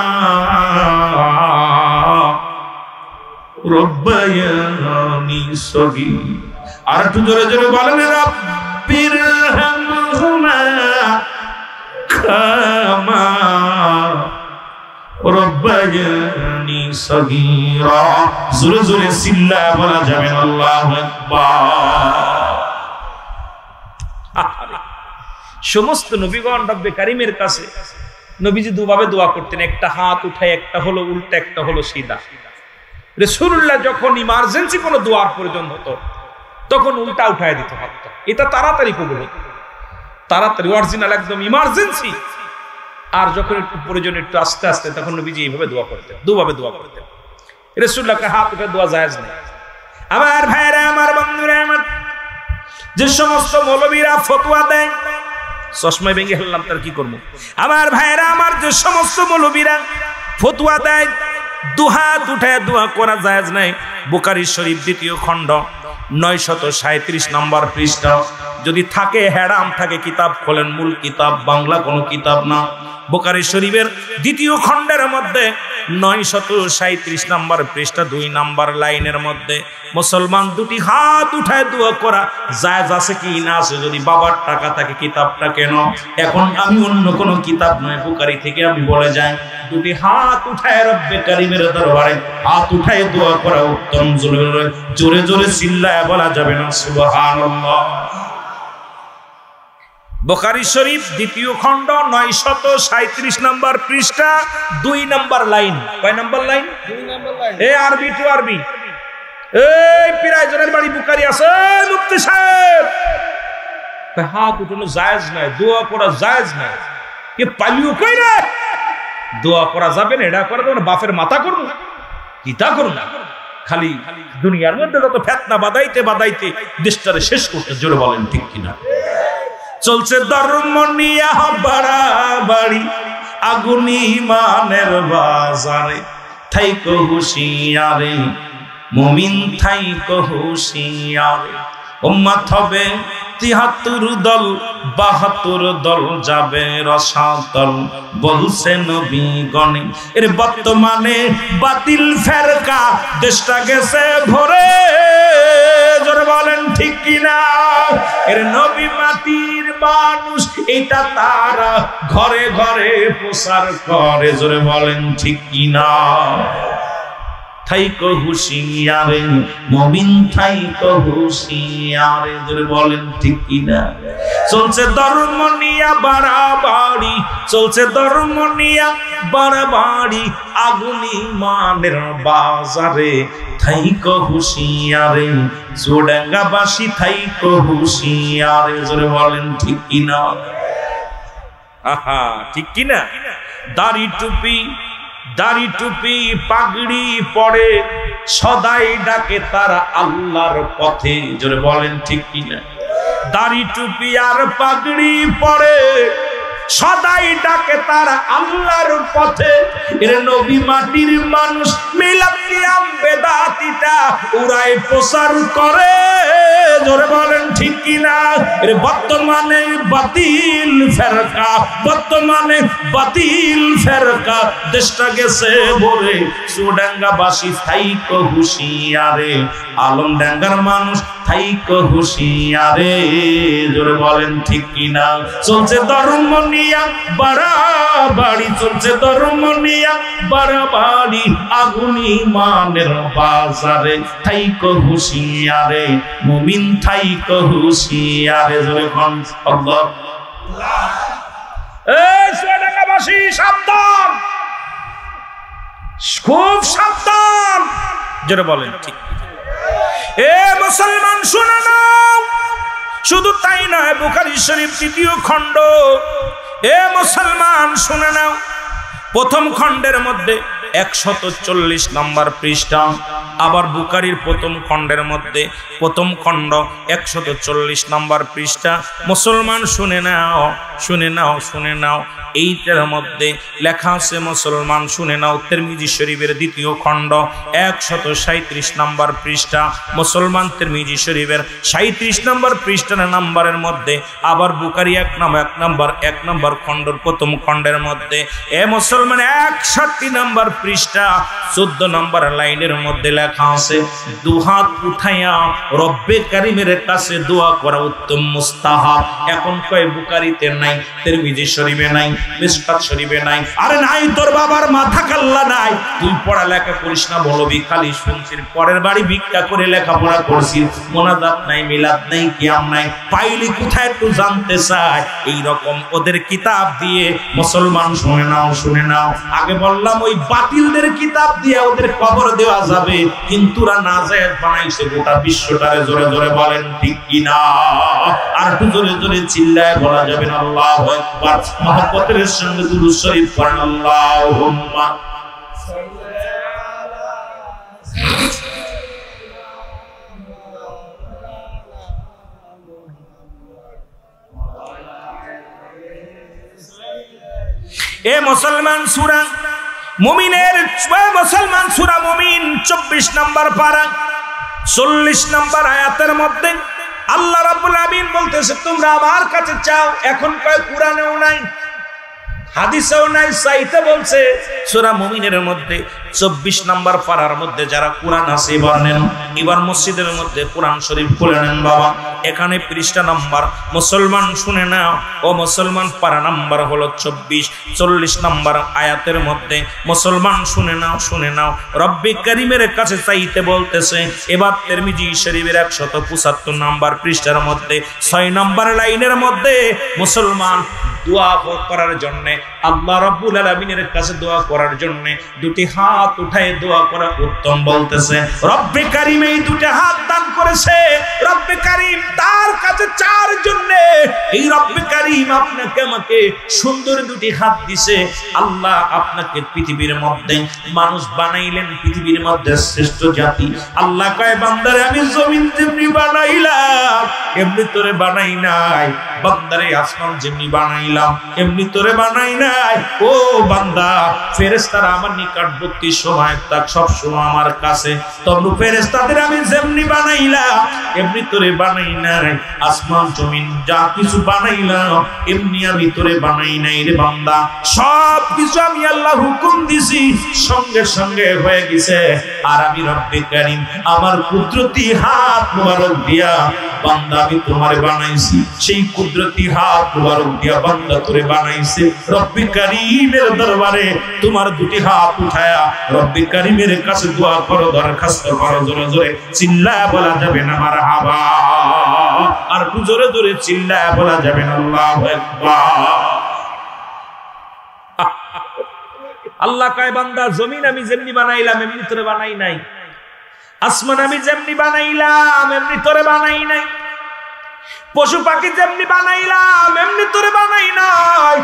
রব্বায়ানি সগীর। আর একটু জোরে জোরে বলেন রব্বির হামহুমা কামা রব্বায়ানি সগীরা। জোরে জোরে চিল্লা বলা যাবে না আল্লাহু আকবার। সমস্ত নবীগণ রব্বে কারীমের কাছে নবীজি দুভাবে দোয়া করতেন, একটা হাত উঠায়, একটা হলো উল্টা, একটা হলো সিধা। রাসূলুল্লাহ যখন ইমার্জেন্সি কোনো দোয়ার প্রয়োজন হতো তখন উল্টা উঠায় দিত হাতটা, এটা তাড়াতাড়ি কবুল হতো, তাড়াতাড়ি অরিজিনাল একদম ইমার্জেন্সি। আর যখন একটু প্রয়োজন একটু আস্তে আস্তে, তখন নবীজি এইভাবে দোয়া করতেন, দুভাবে দোয়া করতেন। রাসূলুল্লাহকে হাত উঠে দোয়া জায়েজ নেই। আমার ভাইরা, আমার বন্ধুরা, আমার যে সমস্ত মৌলবীরা ফতোয়া দেয়, চশমা ভেঙে ফেললাম তার কি করবো। আমার ভাইরা, আমার যে সমস্ত মৌলবীরা ফতোয়া দেয় দুহাত উঠে দোয়া করা জায়েজ নাই, বুখারী শরীফ 2য় খণ্ড 937 নম্বর পৃষ্ঠা। যদি থাকে হেরাম থাকে কিতাব খোলেন, মূল কিতাব, বাংলা কোনো কিতাব না। বুখারী শরীফের 2য় খণ্ডের মধ্যে 937 নম্বর পৃষ্ঠা 2 নম্বর লাইনের মধ্যে মুসলমান দুটি হাত উঠায় দোয়া করা জায়েজ আছে কি না আছে। যদি বাবার টাকা থাকে কিতাবটা কেন, এখন আমি অন্য কোনো কিতাব নয়, বুখারী থেকে আমি বলে যাই, দুটি হাত উঠায় রব্বে কারীমের দরবারে হাত উঠায় দোয়া করা উত্তম। জোরে জোরে চিল্লায় বলা যাবে না সুবহানাল্লাহ। বুখারী শরীফ 2য় খণ্ড 937 নম্বর পৃষ্ঠা 2 নম্বর লাইন। কয় নম্বর লাইন? 2 নম্বর লাইন। এই আরবি টু আরবি, এই পিরাইজনের বাড়ি বুখারী আছে মুফতি সাহেব। হাত উঠানো জায়েজ নাই, দোয়া করা জায়েজ নাই। কে পালিও কই রে, দোয়া করা যাবে না, এটা করা যাবে না, বাপের মাথা করুন কিতা করুন না। খালি দুনিয়ার মধ্যে যত ফিতনা বাদাইতে বাদাইতে দেশটারে শেষ করতে। জোরে বলেন ঠিক কিনা? চলছে ধর্ম নিয়া বাড়াবাড়ি, আগুন ইমানের বাজারে, থাইকো হুঁশিয়ারে মুমিন, থাইকো হুঁশিয়ারে। উম্মত হবে ৭৩ দল, ৭২ দল যাবে রসাতল, বলছে নবীগণ। এর বর্তমানে বাতিল ফেরকা দেশটা গেছে ভরে। জোরে বলেন ঠিক কিনা? এর নবী মাটির মানুষ, এটা তারা ঘরে ঘরে প্রচার করে। জোরে বলেন ঠিক কিনা? থাইকো হুঁশিয়ারে মুমিন, থাইকো হুঁশিয়ারে। জোরে বলেন ঠিক কিনা? চলছে ধর্ম নিয়া বাড়াবাড়ি, চলছে ধর্ম নিয়া বাড়াবাড়ি, আগুন ইমানের বাজারে, থাইকো হুঁশিয়ারে চুয়াডাঙ্গাবাসী, থাইকো হুঁশিয়ারে। জোরে বলেন ঠিক কিনা? আহা, ঠিক কিনা? দাড়ি টুপি পাগড়ি পরে সদাই ডাকে তারা আল্লাহর পথে। জোরে বলেন ঠিক কিনা? দাড়ি টুপি আর পাগড়ি পরে সদাই ডাকে তারা আল্লাহর পথে। এর নবী মাটির মানুষ মিলাদ কিয়াম বেদাতিটা উড়াই প্রচার করে। জোরে বলেন ঠিক কিনা? এর বর্তমানে বাতিল ফেরকা, বর্তমানে বাতিল ফেরকা দেশটা গেছে ভরে। চুয়াডাঙ্গাবাসী থাইকো হুঁশিয়ারে, আলমডাঙ্গার মানুষ থাইকো হুঁশিয়ারে। জোরে বলেন ঠিক কিনা? চলছে ধর্ম নিয়া বাড়াবাড়ি, চলছে ধর্ম নিয়া বাড়াবাড়ি, আগুন ইমানের বাজারে, থাইকো হুঁশিয়ারে মুমিন, থাইকো হুঁশিয়ারে। জোরে কোন আল্লাহ। এই চুয়াডাঙ্গাবাসী সাবধান, খুব সাবধান। জোরে বলেন ঠিক। এ মুসলমান শুনে নাও, শুধু তাই নয়, বুখারী শরীফ 2য় খণ্ড, এ মুসলমান শুনে নাও, 1ম খণ্ডের মধ্যে 140 নম্বর পৃষ্ঠা। আবার বুখারীর প্রথম খণ্ডের মধ্যে প্রথম খণ্ড 140 নম্বর পৃষ্ঠা। মুসলমান শুনে নাও, শুনে নাও, শুনে নাও। এইটার মধ্যে লেখা আছে, মুসলমান শুনে নাও, তিরমিজি শরীফের দ্বিতীয় খণ্ড 137 নম্বর পৃষ্ঠা। মুসলমান তিরমিজি শরীফের 37 নম্বর পৃষ্ঠার নাম্বারের মধ্যে, আবার বুখারী 1 নম্বর খণ্ডের প্রথম খণ্ডের মধ্যে এ মুসলমান 61 নম্বর পৃষ্ঠা 14 নম্বর লাইনের মধ্যে লেখা আছে, দুহাত উঠাইয়া রব্বে কারীমের কাছে দোয়া করা উত্তম মুস্তাহাব। এখন কয় বুখারীতে নাই, তিরমিজি শরীফে নাই, মিশকাত শরীফে নাই। আরে নাই, তোর বাবার মাথা কাল্লা নাই, তুই পড়ালেখা করিস না, বলবি খালি শুনছিস, পরের বাড়ি ভিক্ষা করে লেখাপড়া করছিস, মোনাজাত নাই, মিলাদ নাই, কিয়াম নাই, পাইলি কোথায় একটু জানতে চায়। এইরকম ওদের কিতাব দিয়ে মুসলমান শুনে নাও, শুনে নাও। আগে বললাম ওই বাতিলদের কিতাব দিয়ে ওদের কবর দেওয়া যাবে, কিন্তু ওরা নাজায়েজ বানাইছে গোটা বিশ্বটারে। জোরে জোরে বলেন ঠিক কিনা? আর একটু জোরে জোরে চিল্লায় বলা যাবে না আল্লাহু আকবার। মহব্বতের সঙ্গে দুরূদ শরীফ পড়েন, আল্লাহুম্মা এ মুসলমান সূরা মুমিনের, মুসলমান সূরা মুমিন 24 নম্বর পারা 40 নম্বর আয়াতের মধ্যে আল্লাহ রাব্বুল আলামিন বলতেছে, তোমরা আমার কাছে চাও। এখন কয় কুরআনেও নাই, হাদিসেও নাই, চাইতে বলছে। সূরা মুমিনের মধ্যে 24 নম্বর পারার মধ্যে যারা কোরআন আছে এবার নেন, এবার মসজিদের মধ্যে কোরআন শরীফ খুলে নেন বাবা। এখানে পৃষ্ঠা নাম্বার, মুসলমান শুনে নাও ও মুসলমান, পারা নাম্বার হলো 24, 40 নম্বর আয়াতের মধ্যে মুসলমান শুনে নাও, শুনে নাও। রব্বে কারীমের কাছে চাইতে বলতেছে। এবার তিরমিজি শরীফের 175 নম্বর পৃষ্ঠার মধ্যে 6 নম্বর লাইনের মধ্যে মুসলমান দোয়া করার জন্য, আল্লাহ রাব্বুল আলামিনের কাছে দোয়া করার জন্য দুটি হাত উঠায় দোয়া করা উত্তম বলতেছে। রব্বে কারীম এই দুটি হাত দান করেছে, রব্বে কারীম তার কাছে চার জন্য। এই রব্বে কারীম আপনাকে আমাকে সুন্দর দুটি হাত দিছে। আল্লাহ আপনাকে পৃথিবীর মধ্যে মানুষ বানাইলেন, পৃথিবীর মধ্যে শ্রেষ্ঠ জাতি। আল্লাহ কয়, বান্দারে আমি জমিন যেমনি বানাইলাম এমনি তোরে বানাই নাই, বান্দারে আসমান যেমনি বানাইলাম এমনি তোরে বানাই নাই। ও বান্দা, ফেরেশতারা আমার নিকটবর্তী সময় তাক সব সময় আমার কাছে, তবে ফেরেশতাদের আমি যেমনি বানাইলাম এমনি তোরে বানাই নাই। আসমান জমিন যা কিছু বানাইলাম এমনি আমি তোরে বানাই নাই রে বান্দা। সব কিছু আমি আল্লাহ হুকুম দিছি, সঙ্গে সঙ্গে হয়ে গেছে। আর আমি রব্বে কারীম আমার কুদরতি হাত মোবারক দিয়া বান্দা আমি তোমারে বানাইছি, সেই কুদরতি হাত মোবারক দিয়া বান্দা তোরে বানাইছে। রব্বে কারীমের দরবারে তোমার দুটি হাত উঠায়া রব্বে কারীমের কাছে দোয়া করো, দরখাস্ত করো। জোরে জোরে চিল্লায়া বলা যাবে না মারহাবা, আর জোরে জোরে চিল্লায়া বলা যাবে না আল্লাহু আকবার। আল্লাহ কয়, বান্দা জমিন আমি যেমনি বানাইলাম এমনি তোরে বানাই নাই, আসমান আমি যেমনি বানাইলাম এমনি তোরে বানাই নাই, পশু পাখি যেমনি বানাইলাম এমনি তোরে বানাই নাই।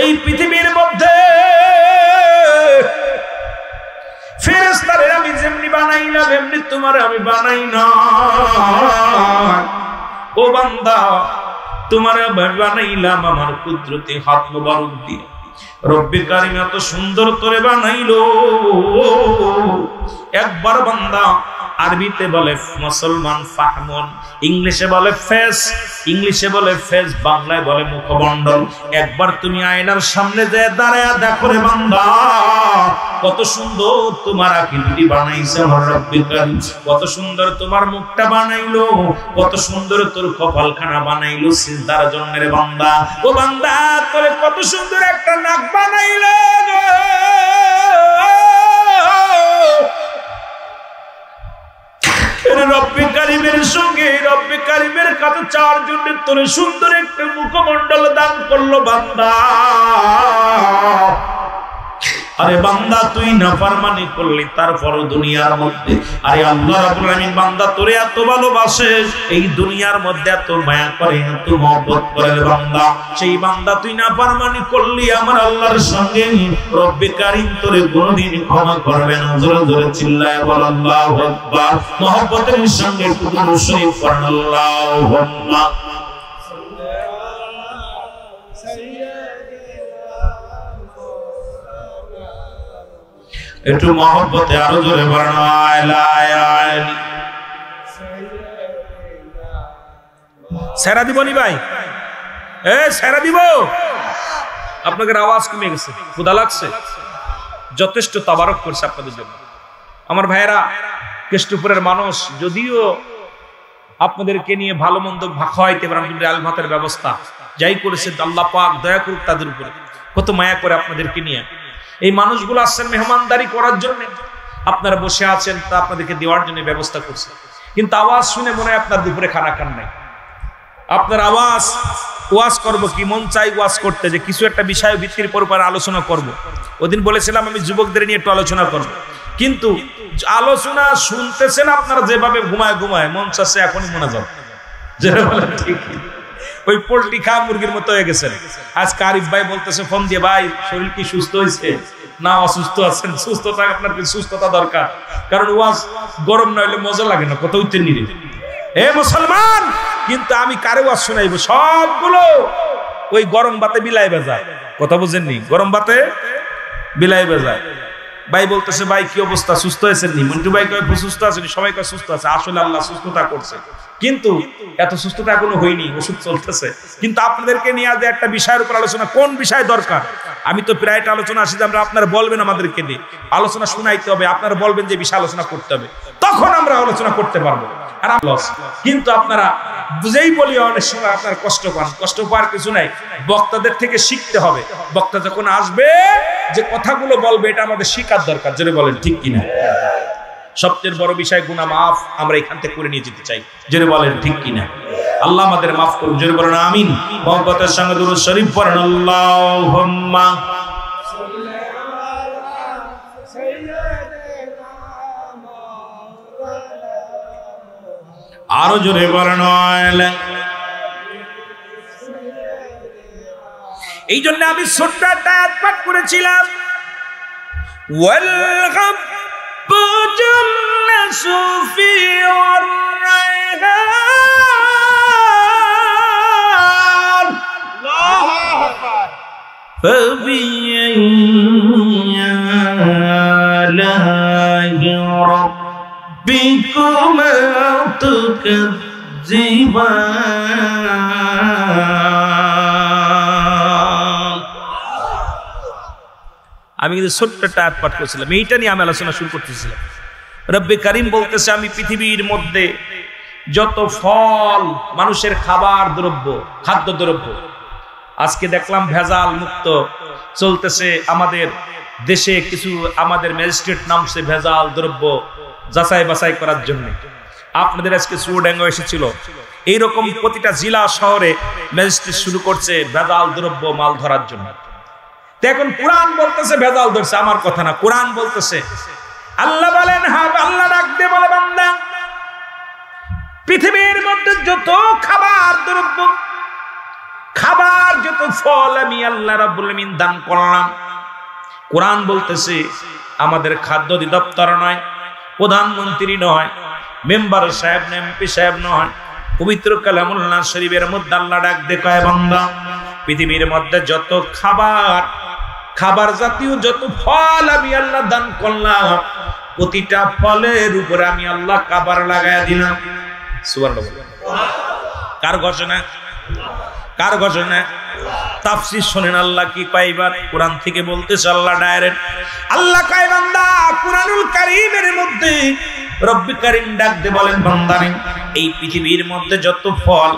এই পৃথিবীর মধ্যে ফেরেশতারে আমি যেমনি বানাইলাম এমনি তোমারে আমি বানাই নাই। ও বান্দা, তোমারে বানাইলাম আমার কুদরতি হাত মোবারক দিয়ে। রব্বে কারীম এত সুন্দর তোরে বানাইলো। একবার বান্দা আরবিতে বলে মুসলমান ফাহমুন, ইংলিশে বলে ফেস, ইংলিশে বলে ফেস, বাংলায় বলে মুখমণ্ডল। একবার তুমি আয়নার সামনে যে দাঁড়ায়া দেখো রে বান্দা, কত সুন্দর তোমার আকৃতি বানাইছে আমার রব্বে কারীম, কত সুন্দর তোমার মুখটা বানাইলো, কত সুন্দর তোর কপালখানা বানাইলো সিজদার জন্য রে বান্দা। ও বান্দা, তোরে কত সুন্দর একটা নাক বানাইলো। রব্বে কারীমের সঙ্গে রব্বে কারীমের কাছে চার জন্য তোরে সুন্দর একটা মুখমণ্ডল দান করলো বান্দা। আরে বান্দা তুই নাফরমানি করলি তারপরও দুনিয়ার মধ্যে আরে আল্লাহ রাব্বুল আলামিন বান্দা তোরে এত ভালোবাসে এই দুনিয়ার মধ্যে এত মায়া করে এত মহব্বত করে বান্দা সেই বান্দা তুই নাফরমানি করলি আমার আল্লাহর সঙ্গে রব্বে কারীম তোরে কোনদিন ক্ষমা করবে না জোরে জোরে চিল্লায় বল আল্লাহু আকবার মহব্বতের সঙ্গে দুরূদ শরীফ পড়ুন আল্লাহুম্মা একটু মহব্বতে আরো জোরে বলুন সেরা দিবনি ভাই সেরা দিব আপনাদের আওয়াজ কমে গেছে ক্ষুধা লাগছে যথেষ্ট তাবারক করছে আপনাদের জন্য আমার ভাইয়েরা কেষ্টপুরের মানুষ যদিও আপনাদেরকে নিয়ে ভালো মন্দ খাওয়াইতে পারেন ডাল ভাতের ব্যবস্থা যাই করেছে আল্লাহ পাক দয়া করুক তাদের উপরে কত মায়া করে আপনাদেরকে নিয়ে এই মানুষগুলো আসছেন মেহমানদারি করার জন্য আপনারা বসে আছেন তা আপনাদেরকে দেওয়ার জন্য ব্যবস্থা করছে কিন্তু আওয়াজ শুনে মনে হয় আপনার দুপুরে খানা খান নাই আপনার আওয়াজ ওয়াজ করব কি মন চাই ওয়াজ করতে যে কিছু একটা বিষয় ভিত্তির উপর আলোচনা করব ওদিন বলেছিলাম আমি যুবকদের নিয়ে একটু আলোচনা করব কিন্তু আলোচনা শুনতেছেন আপনারা যেভাবে ঘুমায় ঘুমায় মন চাচ্ছে এখনই মনে যাও যেটা বলেন ঠিক ওই পোল্ট্রি খা মুরগির মতো হয়ে গেছেন আজকে আরিফ ভাই বলতেছে ফোন দিয়ে ভাই শরীর কি সুস্থ হয়েছে না অসুস্থ আছেন সুস্থতা আপনার কি সুস্থতা দরকার কারণ ওয়াজ গরম না হলে মজা লাগে না কত উত্তর নিরে হে মুসলমান কিন্তু আমি কারে ওয়াজ শোনাইব সবগুলো ওই গরম ভাতে বিলাই বেজায় কথা বুঝেননি গরম ভাতে বিলাই বেজায় ভাই বলতেছে ভাই কি অবস্থা সুস্থ হয়েছেন নি মন্টু ভাই কয় সুস্থ আছেন সবাই কয় সুস্থ আছে আসলে আল্লাহ সুস্থতা করছে কিন্তু এত সুস্থতা এখনো হয়নি ওষুধ চলতেছে কিন্তু আপনাদেরকে নিয়ে আজ একটা বিষয়ের উপর আলোচনা কোন বিষয় দরকার আমি তো প্রায় আলোচনা আসি যে আমরা আপনারা বলবেন আমাদেরকে দিয়ে আলোচনা শোনাইতে হবে আপনারা বলবেন যে বিষয় আলোচনা করতে হবে তখন আমরা আলোচনা করতে পারবো আর কিন্তু আপনারা বুঝেই বলি অনেক সময় আপনার কষ্ট পান কষ্ট পাওয়ার কিছু নাই বক্তাদের থেকে শিখতে হবে বক্তা যখন আসবে যে কথাগুলো বলবে এটা আমাদের শিখার দরকার জোরে বলেন ঠিক কিনা সবচেয়ে বড় বিষয় গুনাহ মাফ আমরা এখান থেকে করে নিয়ে যেতে চাই জোরে বলেন ঠিক কিনা আল্লাহ আমাদের মাফ করুন জোরে বলেন আমিন মহব্বতের সঙ্গে দুরূদ শরীফ পড়ুন আল্লাহুম্মা আরো জোরে বলেন এই জন্য আমি ছোট্ট একটা আয়াত পাঠ করেছিলাম ওয়াল হাব্বু জান্নাতু ফি আর-রায়হান আল্লাহু আকবার ফাবিয়ালাহি রাব্বিকুমা তুকাজ্জিবান আমি কিন্তু ছোট্ট একটা আয়াত পাঠ করেছিলাম এইটা নিয়ে আমি আলোচনা শুরু করতেছিলাম রব্বে কারীম বলতেছে আমি পৃথিবীর মধ্যে যত ফল মানুষের খাবার দ্রব্য খাদ্য দ্রব্য আজকে দেখলাম ভেজাল মুক্ত চলতেছে আমাদের দেশে কিছু আমাদের ম্যাজিস্ট্রেট নামছে ভেজাল দ্রব্য যাচাই বাছাই করার জন্য আপনাদের আজকে চুয়াডাঙ্গা এসেছিল এইরকম প্রতিটা জেলা শহরে ম্যাজিস্ট্রেট শুরু করছে ভেজাল দ্রব্য মাল ধরার জন্য এখন কোরআন বলতেছে ভেজাল ধরছে আমার কথা না কোরআন বলতেছে আল্লাহ বলেন হ্যাঁ আল্লাহ ডাক দিয়ে বলে বান্দা পৃথিবীর মধ্যে যত খাবার দ্রব্য খাবার যত ফল আমি আল্লাহ রাব্বুল আলামিন দান করলাম কোরআন বলতেছে আমাদের খাদ্য অধিদপ্তর নয় প্রধানমন্ত্রী নয় মেম্বার সাহেব না এমপি সাহেব নয় পবিত্র কালামুল্লাহ শরীফের মধ্যে আল্লাহ ডাক দিয়ে কয় বান্দা পৃথিবীর মধ্যে যত খাবার জাতীয় যত ফল আমি আল্লাহ দান করলাম প্রতিটা ফলের উপরে আমি আল্লাহ কাবার লাগায়া দিলাম সুবহানাল্লাহ কার ঘোষণা কার ঘোষণা তাফসীর শুনেন আল্লাহ কি পাইবার কোরআন থেকে বলতেছে আল্লাহ ডাইরেক্ট আল্লাহ কয় বান্দা কুরআনুল কারীমের মধ্যে রব্বে কারীম ডাক দিয়ে বলেন বান্দারে এই পৃথিবীর মধ্যে যত ফল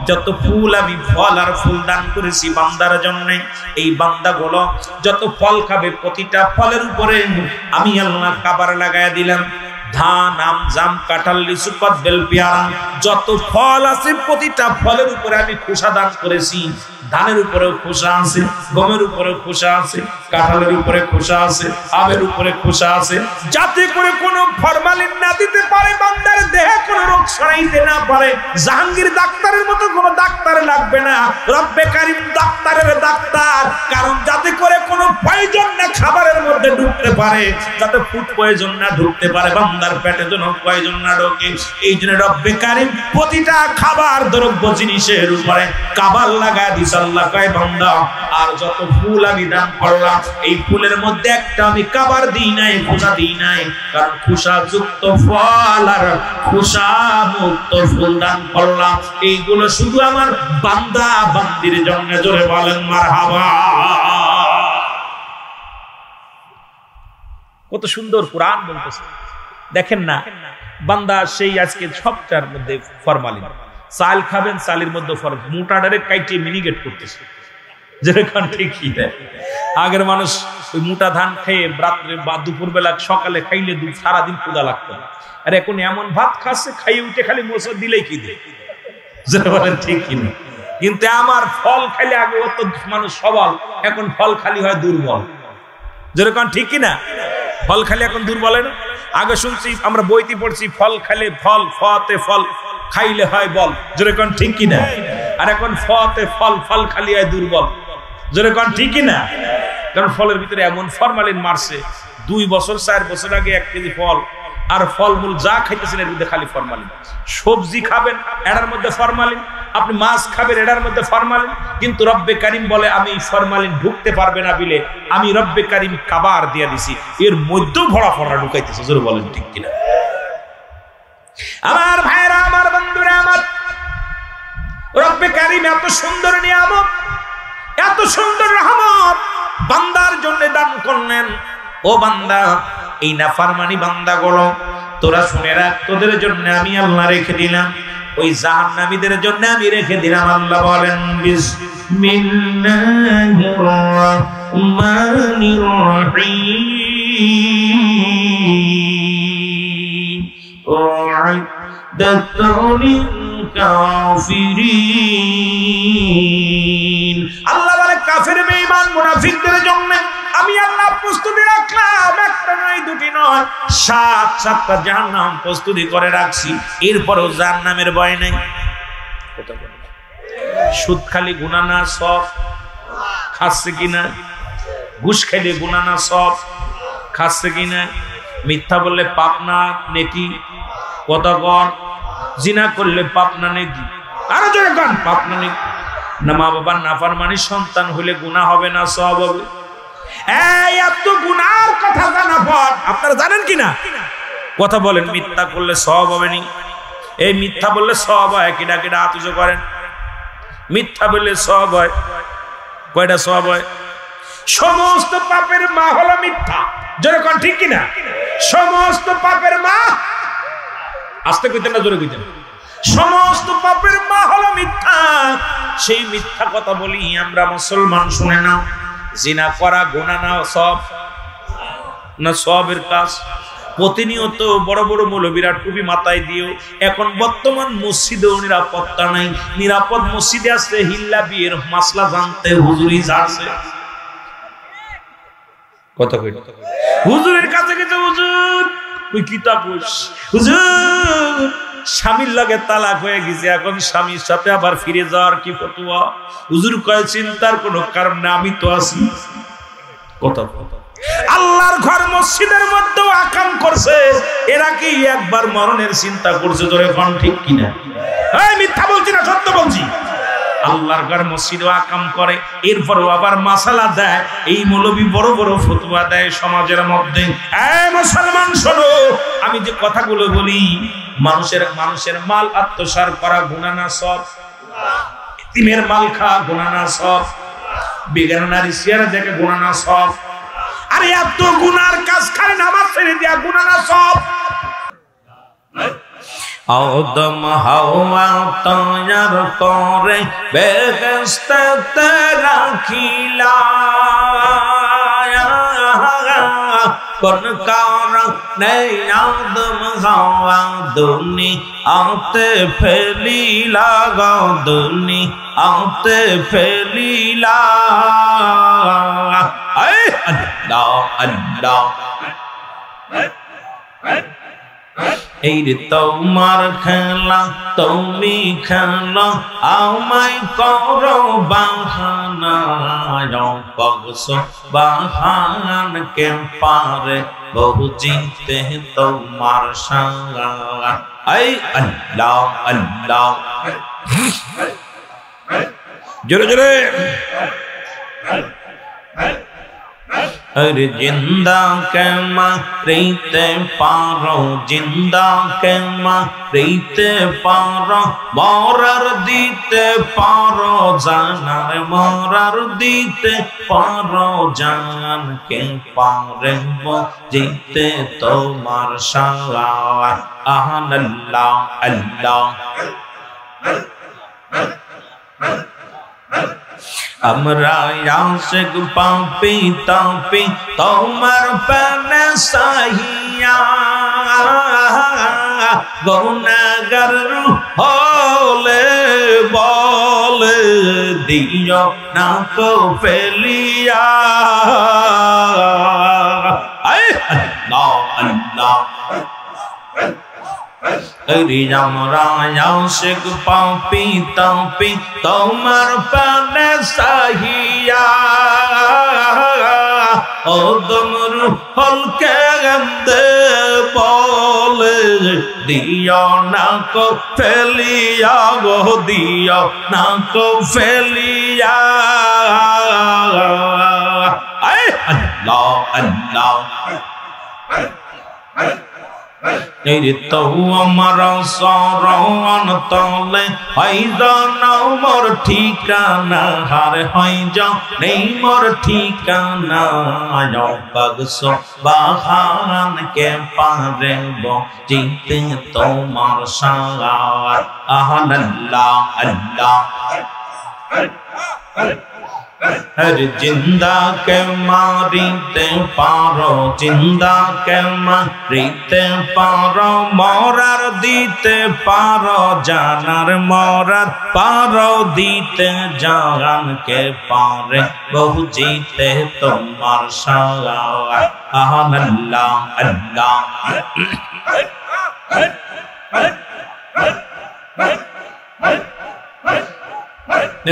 যত ফুল আমি ফল আর ফুল দান করেছি বান্দার জন্য এই বান্দাগুলো যত ফল খাবে প্রতিটা ফলের উপরে আমি আল্লাহ কাবার লাগায়া দিলাম ধান, আম, জাম, কাঁঠাল, লিচু, কদবেল, পেয়ারা, যত ফল আছে প্রতিটা ফলের উপরে আমি খোসা দান করেছি। ধানের উপরেও খোসা আছে, গমের উপরেও খোসা আছে, কাঁঠালের উপরে খোসা আছে, আমের উপরে খোসা আছে, যাতে করে কোনো ফরমালিন না দিতে পারে, বান্দার দেহে কোনো রোগ ছড়াইতে না পারে। জাহাঙ্গীর ডাক্তারের মতো কোনো ডাক্তার লাগবে না, রব্বে কারিম ডাক্তারের ডাক্তার। কারণ যাতে করে কোনো পয়জন না খাবারের মধ্যে ঢুকতে পারে, যাতে ফুড পয়জন না ঢুকতে পারে, বান্দার পেটে যেন পয়জন না ঢোকে। এই জন্য রব্বে কারিম প্রতিটা খাবার দ্রব্য জিনিসের উপরে কাবার লাগায় দিছে। আল্লাহ কয় বান্দা, আর যত ফুল আমি দান করলাম, এই ফুলের মধ্যে একটা আমি কাবার দিই নাই, খোসা দিই নাই। কারণ খোসা যুক্ত ফল আর খোসা মুক্ত ফুল দান করলাম, এইগুলো শুধু আমার বান্দা বান্দির জন্য। জোরে বলেন মারহাবা। কত সুন্দর কোরআন বলতেছে, দেখেন না বান্দা সেই আজকে সবটার মধ্যে ফরমালিন। চাল খাবেন, চালের মধ্যে মোটা ডাইরেক্ট কাইটে মিনিগেট করতেছে, যেরকম ঠিকই দেয়। আগের মানুষ ওই মোটা ধান খেয়ে রাত্রে বা দুপুর বেলা সকালে খাইলে সারাদিন ক্ষুধা লাগতো, আর এখন এমন ভাত খাচ্ছে খাইয়ে উঠে খালি মোসর দিলেই কি দেয়, যেটা বলেন ঠিক কিনা। কিন্তু আমার ফল খাইলে আগে অত মানুষ সবল, এখন ফল খালি হয় দুর্বল, যেরকম ঠিক কিনা। ফল খালি এখন দুর্বল না। আগে শুনছি আমরা বইতে পড়ছি, ফল খাইলে ফল, ফতে ফল খাইলে হয় বল, যেরকম ঠিক কিনা। আর এখন ফতে ফল, ফল খালি হয় দুর্বল, যেরকম ঠিক কিনা। কারণ ফলের ভিতরে এমন ফরমালিন মারছে, 2 বছর 4 বছর আগে 1 কেজি ফল আর ফলমূল যা খাইতেছেন এর মধ্যে খালি ফরমালিন। সবজি খাবেন এটার মধ্যে ফরমালিন, আপনি মাছ খাবেন এটার মধ্যে ফরমালিন। কিন্তু রব্বে কারিম বলে আমি ফরমালিন ঢুকতে পারবে না বিলে আমি রব্বে কারিম কাবার দিয়ে দিছি, এর মধ্যেও ভরা ফরা ঢুকাইতেছে, জোরে বলেন ঠিক কিনা। আমার ভাইরা, আমার বন্ধুরা, আমার রব্বে কারিম এত সুন্দর নিয়ামত, এত সুন্দর রহমত বান্দার জন্য দান করলেন। ও বান্দা, এই নাফরমানি বান্দাগুলো তোরা শুনে রাখ, তোদের জন্য আমি আল্লাহ রেখে দিলাম, ওই জাহান্নামীদের জন্য আমি রেখে দিলাম। আল্লাহ বলেন বিসমিল্লাহির রাহমানির রহিম উ'ইদ্দাতুল কাফিরিন। আল্লাহ বলে কাফের বেঈমান মুনাফিকদের জন্য আমি আল্লাহ প্রস্তুতি রাখলাম, একটা নয়, দুটি নয়, 7টা জাহান্নাম প্রস্তুতি করে রাখছি। এরপরও জাহান্নামের ভয় নেই। সুদ খালি গুনাহ না সব খাচ্ছে কিনা, ঘুষ খাইলে গুনাহ না সব খাচ্ছে কিনা, মিথ্যা বললে পাপ না নেকি, কতক্ষণ জিনা করলে পাপ না নেকি, আরো জোরে গান পাপ না নেকি, না মা বাবার নাফরমানি সন্তান হলে গুনাহ হবে না সব হবে। এই এত গুনার কথা জানা পর আপনারা জানেন কিনা কথা বলেন, মিথ্যা করলে সওয়াব হবে নি? এই মিথ্যা বললে সওয়াব হয় কিনা, কিনা হাত উঁচু করেন। মিথ্যা বললে সওয়াব হয়, কয়টা সওয়াব হয়? সমস্ত পাপের মা হলো মিথ্যা, যেরকম ঠিক কিনা। সমস্ত পাপের মা, আস্তে কইতেন না জোরে কইতেন, সমস্ত পাপের মা হলো মিথ্যা। সেই মিথ্যা কথা বলি আমরা মুসলমান, শুনে নাও, জিনা করা গুনাহ না সব না সবের কাজ। প্রতিনিয়ত বড় বড় মৌলবীরা টুপি মাথায় দিও, এখন বর্তমান মসজিদেও নিরাপত্তা নাই। নিরাপদ মসজিদে আছে হিল্লা বিয়ের মাসলা জানতে হুজুরি যাচ্ছে, কথা কই হুজুরের কাছে গেছে, হুজুর ওই কিতাব হুজুর স্বামীর লাগে তালাক হয়ে গেছে, এখন স্বামীর সাথে আবার ফিরে যাওয়ার কি ফতোয়া? হুজুর কয় চিন্তার কোনো কারণ না, আমি তো আছি। কথা আল্লাহর ঘর মসজিদের মধ্যেও আকাম করছে, এরা কি একবার মরণের চিন্তা করছে? জোরে কোন ঠিক কিনা? এই মিথ্যা বলছি না, সত্য বলছি। আল্লাহর ঘর মসজিদেও আকাম করে, এরপরও আবার মাসালা দেয়। এই মৌলবী বড় বড় ফতোয়া দেয় সমাজের মধ্যে। এই মুসলমান শোনো, আমি যে কথাগুলো বলি, মানুষের মাল আত্মসাৎ করা গুনাহ না সব? এতিমের মাল খাওয়া গুনাহ না সব? বেগানা নারী চেহারা দেখে গুনাহ না সব? আরে এত গুনার কাজ খালি নামাজ ছেড়ে দেয়া গুনাহ না সব? আদম হাওয়া তৈয়ার করে বেহেশতে রাখিলা, কোন কারণে আদম হাওয়া দুনিয়াতে ফেলিলা গো দুনিয়াতে ফেলিলা আল্লাহ আল্লাহ এই রে তোমার খেলা তুমি খেলা আমায় করো বাহানা পগস বাহান কে পারে বহু জিতে তোমার সারা আই আল্লাহ আল্লাহ জোরে জোরে अरे जिंदा के मारते पारो जिंदा के मारते पारो मोरर दीते पारो जानर मोरर दीते पारो जान के पारे वो जीते तुम्हार शाह आन अल्लाह अल्लाह हमरा आशिक पापी तापी तोमर पन सहिया गुनहगार होले बोल दियो ना को फेलिया अल्लाह अल्लाह अरे हमरा आशिक पापी तापी तोमर पन सहिया ओ तुमरु हल्के गंदे बोल दियो ना को फेलिया वो दियो ना को फेलिया अल्लाह अल्लाह तेरे तो हमारा सारान तले हाइजा ना मोर ठिकाना हार हाइजा नहीं मोर ठिकाना यो बगसो बहान के पारे वो जीते तुम्हार सारा आन अल्लाह अल्लाह हर जिंदा के मारीते पारो जिंदा के मारीते पारो मोरार दीते पारो जानर मोरार पारो दीते जान के पारे बहु जीते तुम्हार सारा आन अल्लाह अल्लाह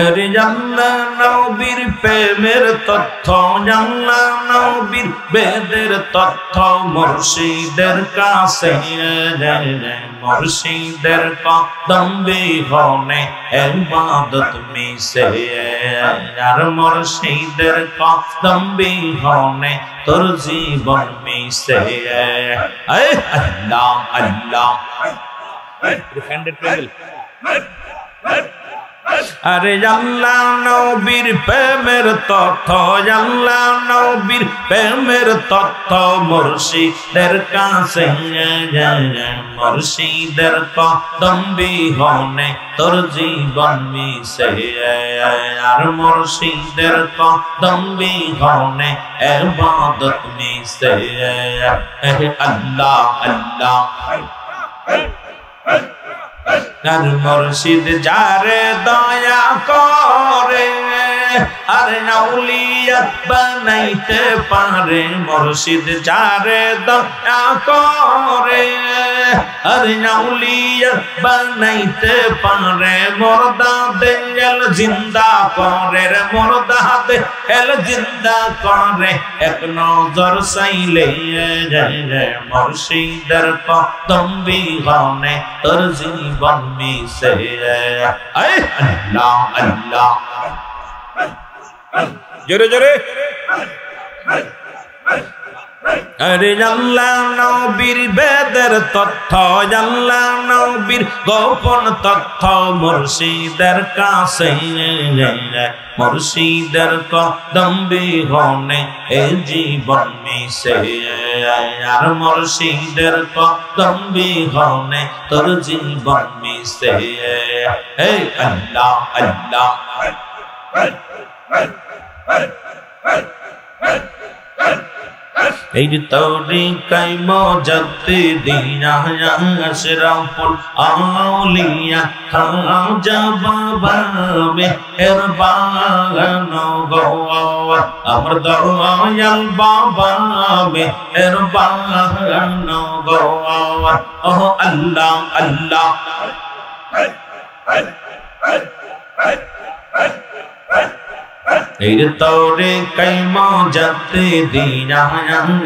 अरे जल्ला नबीर प्रेमेर तथ्य जल्ला नबीर बेदेर तथ्य मुर्शिदेर काछे मुर्शिदेर कदम बिहने इबादत मिसे यार मुर्शिदेर कदम बिहने तोर जीवन मिसे अल्लाह अल्लाह अरे अल्लाह नबीर प्रेमेर तथ्य अल्लाह नबीर प्रेमेर तथ्य मुर्शिदेर काछे मुर्शिदेर कदम बिहने तोर जीवन मिसे यार मुर्शिदेर कदम बिहने इबादत मिसे अल्लाह अल्लाह यार मुर्शिद जारे दया करे अरे औलियत बनाइते पारे मुर्शिद जारे दया करे अरे औलियत बनाइते पारे मुर्दा दिल जिंदा करे रे मुर्दा दिल जिंदा करे एक नजर साइले जय मुर्शिदर कदम बिहने तोर जीवन मिसे अल्लाह अल्लाह जोरे जोरे अरे अल्लाह नबीर बेदेर तथ्य अल्लाह नबीर गोपन तथ्य मुर्शिदेर काछे मुर्शिदेर कदम बिहने ए जीवन मिसे यार मुर्शिदेर कदम बिहने तोर जीवन मिसे अल्लाह अल्लाह এই তরিকাই মজাতে দিনা আশরাফুল আউলিয়া খাজা বাবা মেহেরবান গো আমার দয়াল বাবা মেহেরবান গো ও আল্লাহ আল্লাহ এই তোরে কাইমা জাতে দিনা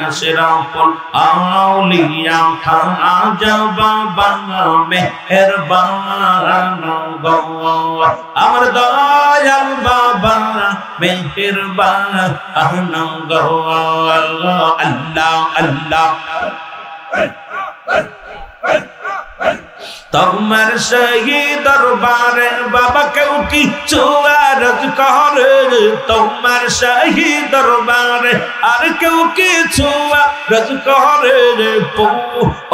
আশরাফুল আউলিয়া খাজা বাবা মেহেরবান গো আমার দয়াল বাবা মেহেরবান গো আল্লাহ আল্লাহ তোমার সেই দরবারে বাবা কেউ কিছু আরজ করে তোমার সেই দরবারে আর কেউ কিছু আরজ করে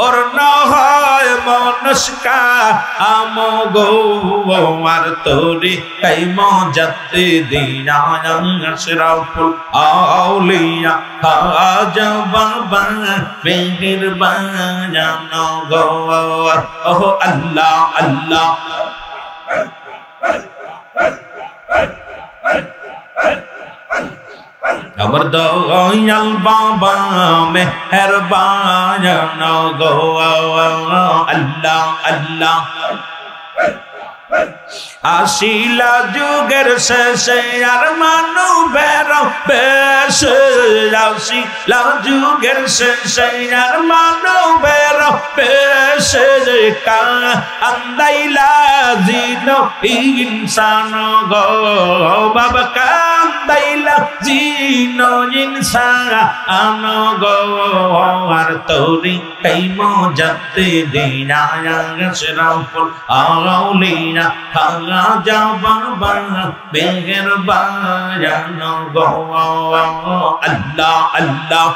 ওর না হয় মনস্কা আম গো আর তোরে কাই মজাতে দিনা আশরাফুল আউলিয়া খাজা বাবা মেহেরবান গো ও আল্লাহ আল্লাহ আমার দয়াল বাবা মেহেরবান গো আল্লাহ আল্লাহ আসিলা যুগের শেষে আর মানবের বেশে আসিলা যুগের শেষে আর মানবের বেশে কান্দাইলা জিন ইনসান গো বাবা কান্দাইলা জিন ইনসান গো আর তোরি কাই মজাতে দিনা আশরাফুল আউলিয়া খাজা বাবা মেহেরবান গো আল্লাহ আল্লাহ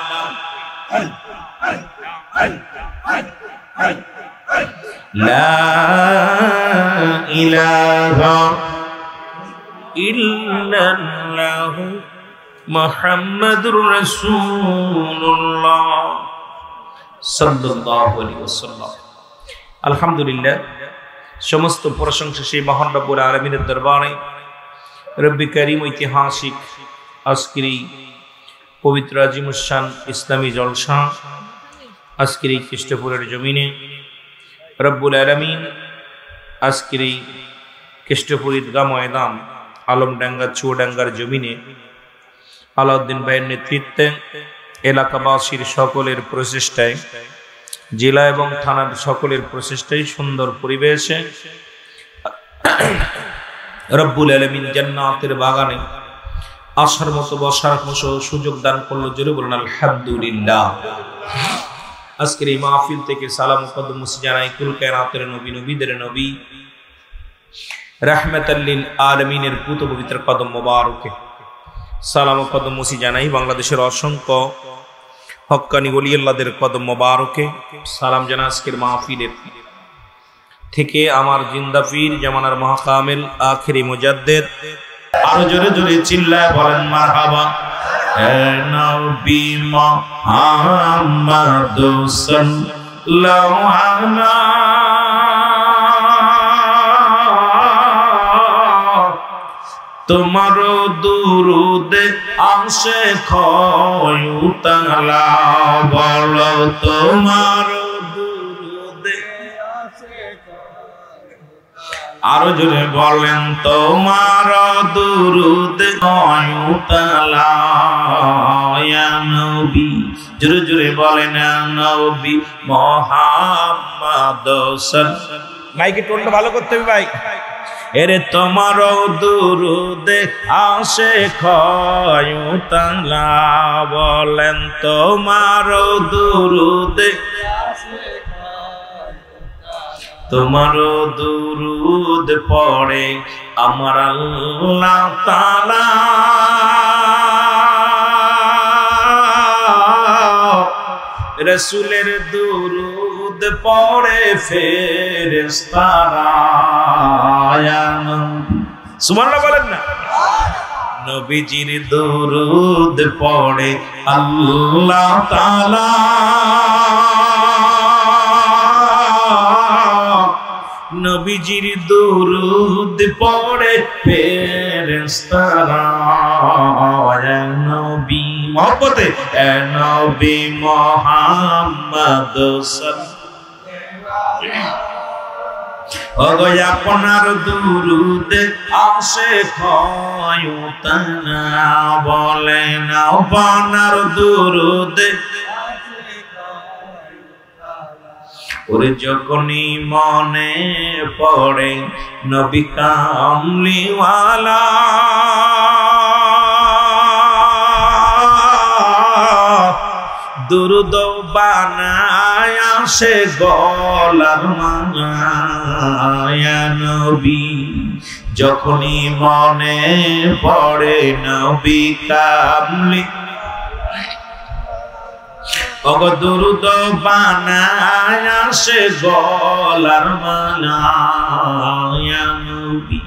লা ইলাহা ইল্লাল্লাহু মুহাম্মাদুর রাসূলুল্লাহ সাল্লাল্লাহু আলাইহি ওয়াসাল্লাম। আলহামদুলিল্লাহ, সমস্ত প্রশংসা সেই মহান রব্বুল আলামিনের দরবারে। রব্বি করিম ঐতিহাসিক আজকের এই পবিত্র আজিমুশান ইসলামী জলসা আজকের এই খ্রিস্টপুরের জমিনে রব্বুল আলামিন আজকের এই খ্রিস্টপুর ঈদগাহ ময়দান আলমডাঙ্গা চুয়াডাঙ্গার জমিনে আলাউদ্দিন ভাইয়ের নেতৃত্বে এলাকাবাসীর সকলের প্রচেষ্টায়, জেলা এবং থানার সকলের প্রচেষ্টায় সুন্দর পরিবেশে রব্বুল আলামিন জান্নাতের বাগানে আসার মতো বসার মতো সুযোগ দান করলো। জোরে বলুন আলহামদুলিল্লাহ। আজকের এই মাহফিল থেকে সালাম ও কদম মুসি জানাই কুল কায়নাতের নবী, নবীদের নবী, রাহমাতাল লিল আলামিনের পুত পবিত্র কদম মোবারকে সালাম ও কদম মুসি জানাই বাংলাদেশের অসংখ্য হক্কানি ওলি আল্লাহদের কদম মোবারকে সালাম জানা। আজকের মাহফিলের থেকে আমার জিন্দা পীর জামানার মহাকামিল আখেরি মুজাদ্দিদ, আরো জোরে জোরে চিল্লায় বলেন মারহাবা। নবী মুহাম্মদ সাল্লাল্লাহু আলাইহি তোমার দুরুদে আসে খয়ুতালা বলো তোমার দুরুদে আসে, আরো জোরে বলেন তোমার দুরুদে খয়ুতালা ইয়া নবী, জোরে জোরে বলেন নবী মুহাম্মদ সাল্লাল্লাহু। মাইকে টোনটা ভালো করতে হবে ভাই। এরে তোমার দুরুদে আসে খয়ুতালা বলেন তোমার দুরুদে আসে, তোমার দুরুদ পড়ে আমার আল্লাহ তাআলা, রাসূলের দুরুদ পড়ে ফেরেশতারা। সুবহানাল্লাহ বলেন না। নবীজির দরুদ পড়ে আল্লাহ তাআলা নবীজির দরুদ পড়ে ফেরেশতারা নবী মহব্বতে নবী মুহাম্মদ সাল্লাল্লাহু আপনার দরুদে আসে ক্ষয়তানা বলেন আপনার দরুদে ওরে যখনই মনে পড়ে নবী কামলিওয়ালা দুরুদ বানায় আসে গলার মায়া নবী যখনই মনে পড়ে নবী কামলি ওগো দুরুদ বানায় আসে গলার মালা নবী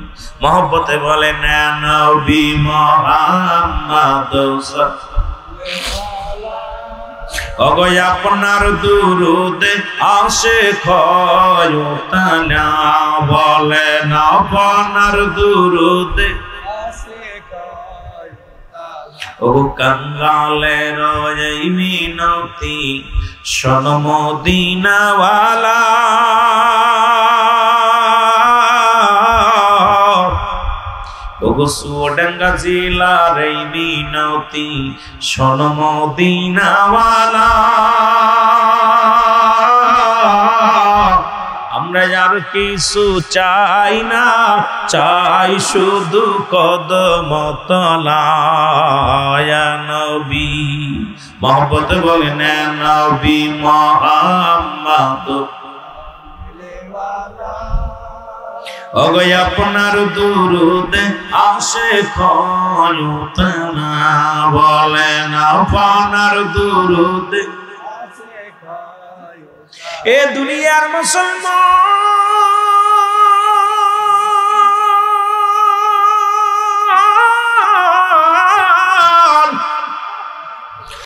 মহব্বতে বলেন নবী মুহাম্মদ ওগো আপনার দুরুদে আসে ক্ষয়তানা বলেন আপনার দুরুদে ও কাঙ্গালের এই মিনতি শোনো মদিনাওয়ালা ওগো চুয়াডাঙ্গা জেলার এই মিনতি শোনো মদিনাওয়ালা আমরা আর কিছু চাই না চাই শুধু কদম তলায় নবী মহব্বত বলেন নবী মুহাম্মদ ওগো আপনার দুরুদে আসে ক্ষয়তানা বলেন আপনার দুরুদে এ দুনিয়ার মুসলমান